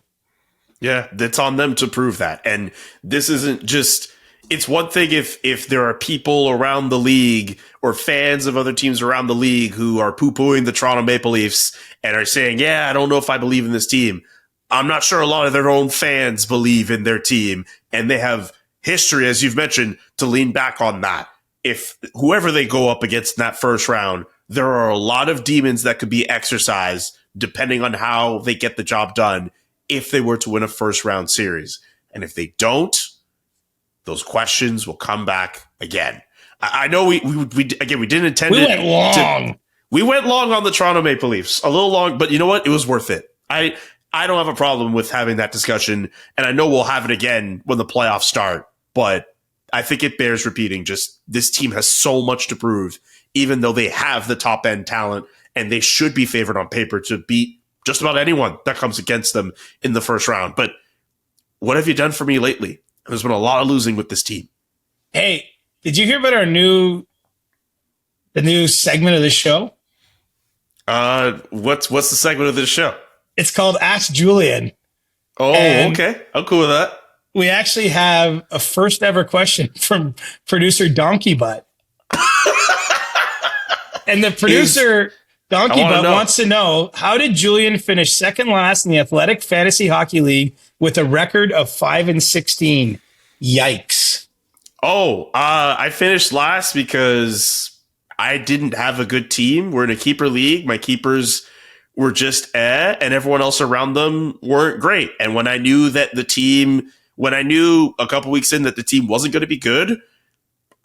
Yeah, it's on them to prove that. And this isn't just, it's one thing if there are people around the league or fans of other teams around the league who are poo-pooing the Toronto Maple Leafs and are saying, I don't know if I believe in this team. I'm not sure a lot of their own fans believe in their team, and they have history, as you've mentioned, to lean back on that. If whoever they go up against in that first round, there are a lot of demons that could be exercised depending on how they get the job done if they were to win a first round series. And if they don't, those questions will come back again. I know we didn't intend we went long. We went long on the Toronto Maple Leafs, a little long, but you know what? It was worth it. I don't have a problem with having that discussion, and I know we'll have it again when the playoffs start, but I think it bears repeating. Just this team has so much to prove, even though they have the top end talent and they should be favored on paper to beat just about anyone that comes against them in the first round. But what have you done for me lately? There's been a lot of losing with this team. Hey, did you hear about the new segment of the show? What's the segment of this show? It's called Ask Julian. Oh, and okay. I'm cool with that. We actually have a first ever question from producer Donkey Butt. And the producer Donkey Butt wants to know, how did Julian finish second last in the Athletic Fantasy Hockey League with a record of 5-16? Yikes. Oh, I finished last because I didn't have a good team. We're in a keeper league. My keepers were just and everyone else around them weren't great. And when I knew that when I knew a couple weeks in that the team wasn't going to be good,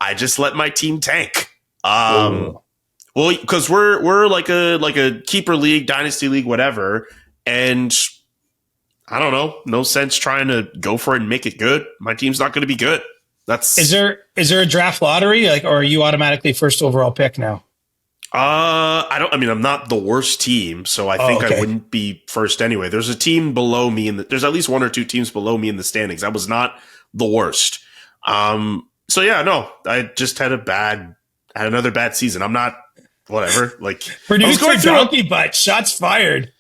I just let my team tank. Well, because we're like a keeper league, dynasty league, whatever, and I don't know, no sense trying to go for it and make it good. My team's not going to be good. Is there a draft lottery, or are you automatically first overall pick now? I'm not the worst team, so I think I wouldn't be first anyway. There's a team below me there's at least one or two teams below me in the standings. I was not the worst. So yeah, no, I just had another bad season. I'm not, whatever. Like, producer Donkey Butt, shots fired.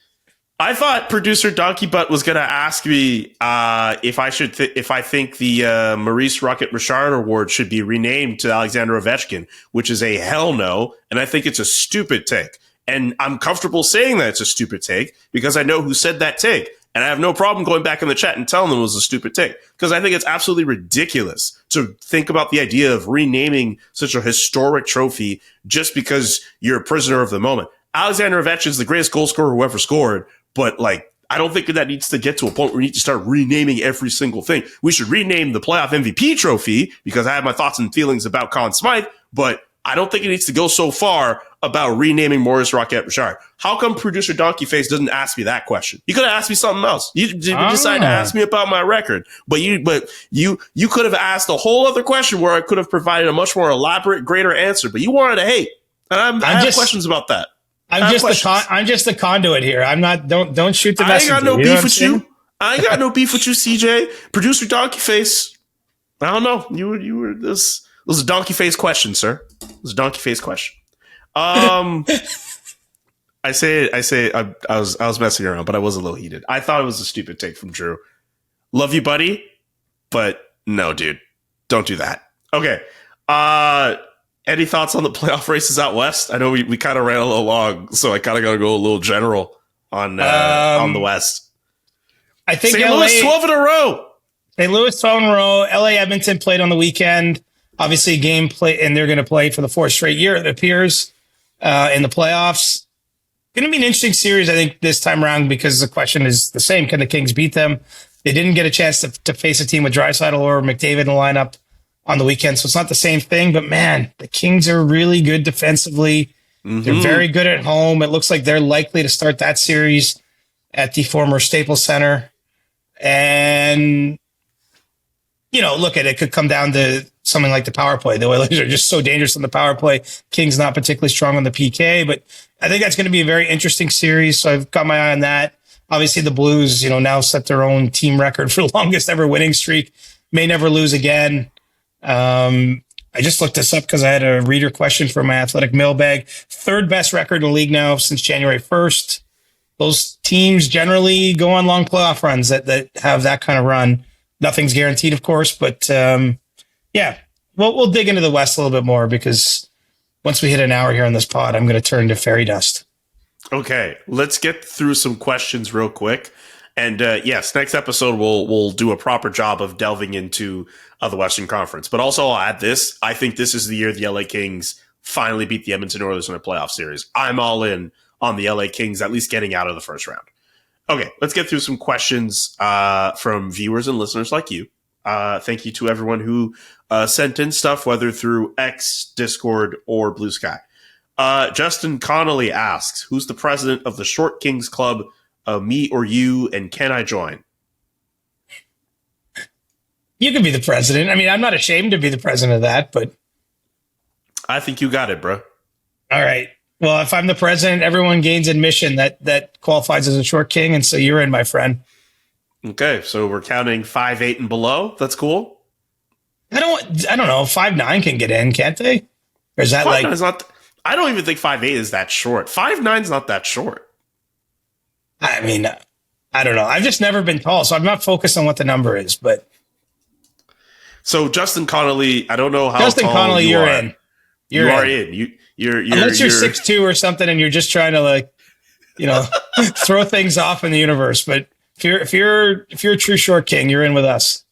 I thought producer Donkey Butt was going to ask me if I think the Maurice Rocket Richard Award should be renamed to Alexander Ovechkin, which is a hell no, and I think it's a stupid take. And I'm comfortable saying that it's a stupid take because I know who said that take, and I have no problem going back in the chat and telling them it was a stupid take because I think it's absolutely ridiculous to think about the idea of renaming such a historic trophy just because you're a prisoner of the moment. Alexander Ovechkin is the greatest goal scorer who ever scored. But, I don't think that needs to get to a point where we need to start renaming every single thing. We should rename the playoff MVP trophy because I have my thoughts and feelings about Conn Smythe, but I don't think it needs to go so far about renaming Maurice Rocket Richard. How come producer Donkey Face doesn't ask me that question? You could have asked me something else. You decided to ask me about my record, but you could have asked a whole other question where I could have provided a much more elaborate, greater answer, but you wanted to hate. And I have questions about that. I'm just the conduit here. I'm not. Don't shoot the messenger. I ain't got no beef with you. I ain't got no beef with you, CJ. Producer Donkey Face. I don't know. You were this. It was a donkey face question, sir. It was a donkey face question. I was messing around, but I was a little heated. I thought it was a stupid take from Drew. Love you, buddy, but no, dude, don't do that. Okay. Any thoughts on the playoff races out west? I know we kind of ran a little long, so I kind of got to go a little general on the west. I think St. Louis 12 in a row. St. Louis 12 in a row. LA Edmonton played on the weekend. Obviously, game play, and they're going to play for the fourth straight year, it appears, in the playoffs. Going to be an interesting series, I think, this time around because the question is the same: can the Kings beat them? They didn't get a chance to face a team with Draisaitl or McDavid in the lineup on the weekend, so it's not the same thing. But man, the Kings are really good defensively. Mm-hmm. They're very good at home. It looks like they're likely to start that series at the former Staples Center. And, look at it, could come down to something like the power play. The Oilers are just so dangerous on the power play. Kings not particularly strong on the PK, but I think that's going to be a very interesting series. So I've got my eye on that. Obviously, the Blues, now set their own team record for the longest ever winning streak. May never lose again. I just looked this up because I had a reader question for my athletic mailbag. Third best record in the league now since January 1st. Those teams generally go on long playoff runs that have that kind of run. Nothing's guaranteed, of course, but we'll dig into the West a little bit more because once we hit an hour here on this pod, I'm going to turn to fairy dust. Okay, let's get through some questions real quick. And yes, next episode we'll do a proper job of delving into the Western Conference. But also I'll add this. I think this is the year the LA Kings finally beat the Edmonton Oilers in a playoff series. I'm all in on the LA Kings at least getting out of the first round. Okay, let's get through some questions from viewers and listeners like you. Thank you to everyone who sent in stuff, whether through X, Discord, or Blue Sky. Justin Connolly asks, who's the president of the Short Kings Club? Me or you, and can I join? You can be the president. I mean, I'm not ashamed to be the president of that, but I think you got it, bro. all right. Well, if I'm the president, everyone gains admission that qualifies as a short king, and so you're in, my friend. Okay, so we're counting 5'8" and below. That's cool. I don't know. 5'9" can get in, can't they? Or is that 5'9" is not. I don't even think 5'8" is that short. 5'9" is not that short. I mean, I don't know. I've just never been tall, so I'm not focused on what the number is. But so Justin Connolly, I don't know how Justin tall Connolly, you you're are. in. You are in. You're unless you're 6'2" or something, and you're just trying to throw things off in the universe. But if you're a true short king, you're in with us.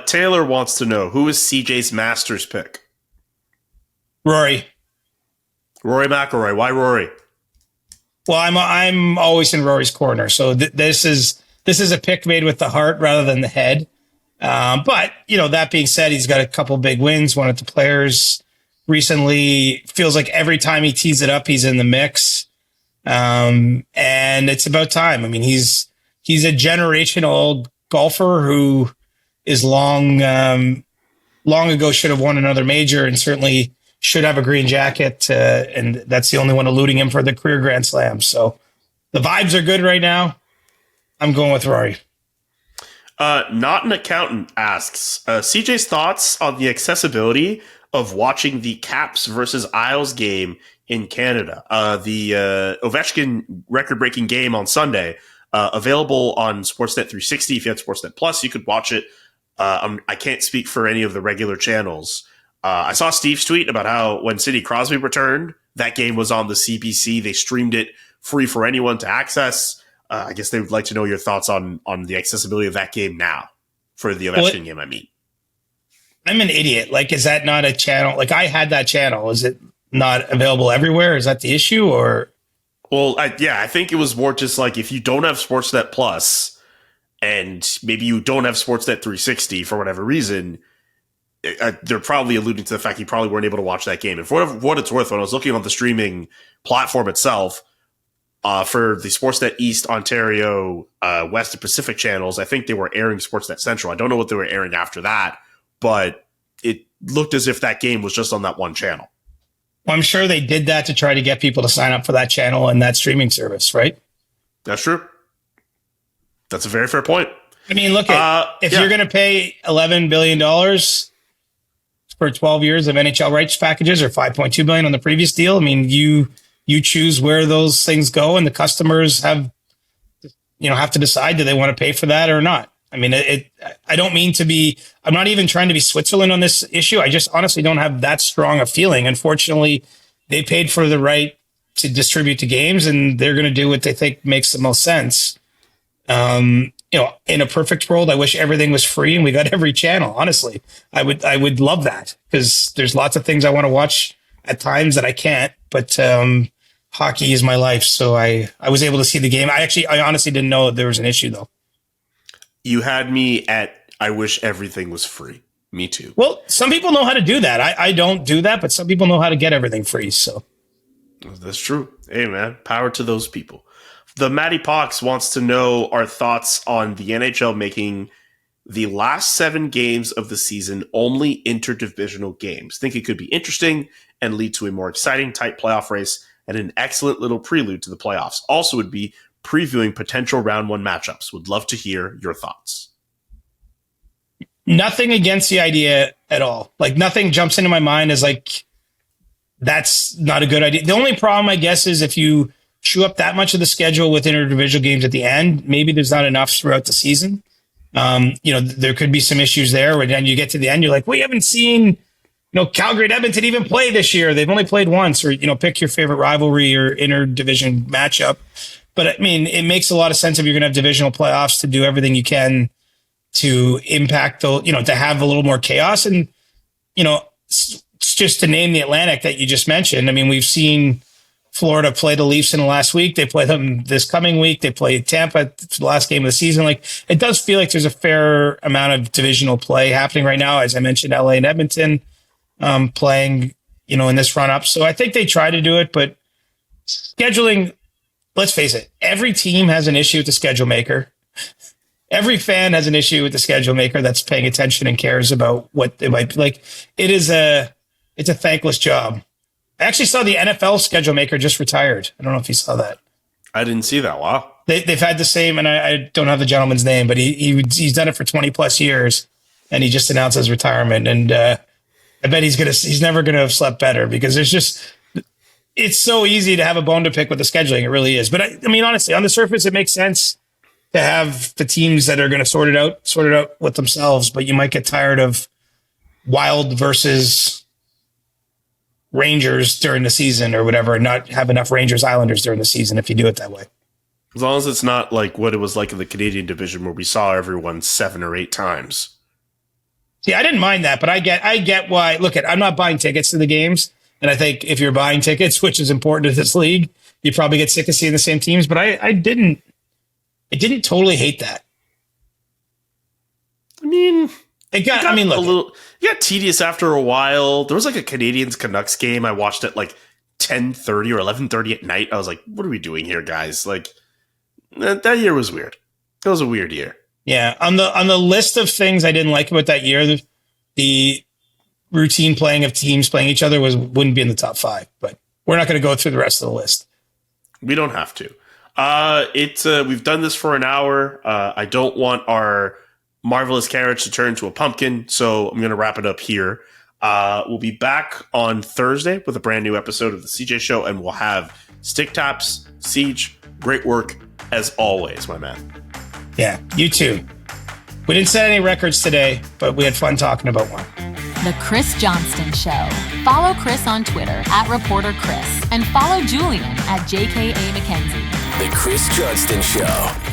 Taylor wants to know, who is CJ's Masters pick? Rory McIlroy. Why Rory? Well, I'm always in Rory's corner, so this is a pick made with the heart rather than the head. But that being said, he's got a couple big wins. Won at the Players recently. Feels like every time he tees it up, he's in the mix. And it's about time. I mean, he's a generational golfer who is long ago should have won another major and certainly should have a green jacket. And that's the only one eluding him for the career Grand Slam. So the vibes are good right now. I'm going with Rory. Not an Accountant asks, CJ's thoughts on the accessibility of watching the Caps versus Isles game in Canada. The Ovechkin record-breaking game on Sunday, available on Sportsnet 360. If you had Sportsnet Plus, you could watch it. I can't speak for any of the regular channels. I saw Steve's tweet about how when Sidney Crosby returned, that game was on the CBC. They streamed it free for anyone to access. I guess they would like to know your thoughts on the accessibility of that game now for the Ovechkin game, I mean. I'm an idiot. Is that not a channel? I had that channel. Is it not available everywhere? Is that the issue? Or? Well, I think it was more just if you don't have Sportsnet Plus and maybe you don't have Sportsnet 360 for whatever reason, they're probably alluding to the fact you probably weren't able to watch that game. And for what it's worth, when I was looking on the streaming platform itself, for the Sportsnet East, Ontario, West and Pacific channels, I think they were airing Sportsnet Central. I don't know what they were airing after that, but it looked as if that game was just on that one channel. Well, I'm sure they did that to try to get people to sign up for that channel and that streaming service, right? That's true. That's a very fair point. I mean, look, if you're going to pay $11 billion for 12 years of NHL rights packages or $5.2 billion on the previous deal, I mean, you choose where those things go, and the customers have to decide, do they want to pay for that or not? I mean, I don't mean to be, I'm not even trying to be Switzerland on this issue. I just honestly don't have that strong a feeling. Unfortunately, they paid for the right to distribute to games, and they're going to do what they think makes the most sense. In a perfect world, I wish everything was free and we got every channel. Honestly, I would love that, because there's lots of things I want to watch at times that I can't, but, hockey is my life. So I was able to see the game. I honestly didn't know there was an issue though. You had me at, I wish everything was free. Me too. Well, some people know how to do that. I don't do that, but some people know how to get everything free. So that's true. Hey man, power to those people. The Matty Pox wants to know our thoughts on the NHL making the last 7 games of the season only interdivisional games. Think it could be interesting and lead to a more exciting tight playoff race and an excellent little prelude to the playoffs. Also would be previewing potential round 1 matchups. Would love to hear your thoughts. Nothing against the idea at all. Nothing jumps into my mind as that's not a good idea. The only problem, I guess, is if you chew up that much of the schedule with interdivisional games at the end, maybe there's not enough throughout the season. There could be some issues there where then you get to the end, you're like, we haven't seen, Calgary and Edmonton even play this year. They've only played once, or, pick your favorite rivalry or interdivision matchup. But I mean, it makes a lot of sense if you're going to have divisional playoffs to do everything you can to impact to have a little more chaos. And, just to name the Atlantic that you just mentioned, I mean, we've seen Florida play the Leafs in the last week. They play them this coming week. They play Tampa for the last game of the season. It does feel like there's a fair amount of divisional play happening right now. As I mentioned, LA and Edmonton playing, in this run up. So I think they try to do it, but scheduling, let's face it, every team has an issue with the schedule maker. every fan has an issue with the schedule maker that's paying attention and cares about what it might be like. It's a thankless job. I actually saw the NFL schedule maker just retired. I don't know if you saw that. I didn't see that. Wow. They've had the same, and I don't have the gentleman's name, but he's done it for 20 plus years, and he just announced his retirement. And I bet he's never gonna have slept better, because it's so easy to have a bone to pick with the scheduling. It really is. But I mean, honestly, on the surface, it makes sense to have the teams that are going to sort it out with themselves. But you might get tired of Wild versus Rangers during the season or whatever, and not have enough Rangers Islanders during the season if you do it that way. As long as it's not like what it was like in the Canadian division, where we saw everyone 7 or 8 times. See, I didn't mind that, but I get why. Look, I'm not buying tickets to the games. And I think if you're buying tickets, which is important to this league, you probably get sick of seeing the same teams. But I didn't totally hate that. I mean, it got tedious after a while. There was like a Canadians Canucks game I watched at like 10:30 or 11:30 at night. I was like, what are we doing here, guys? Like, that year was weird. It was a weird year. Yeah. On the list of things I didn't like about that year, the routine playing of teams playing each other wouldn't be in the top 5, but we're not going to go through the rest of the list. We don't have to. We've done this for an hour. I don't want our marvelous carriage to turn into a pumpkin, so I'm going to wrap it up here. We'll be back on Thursday with a brand new episode of the CJ Show, and we'll have Stick Taps. Siege, great work as always, my man. Yeah, you too. We didn't set any records today, but we had fun talking about one. The Chris Johnston Show. Follow Chris on Twitter @ReporterChris and follow Julian @JKA McKenzie. The Chris Johnston Show.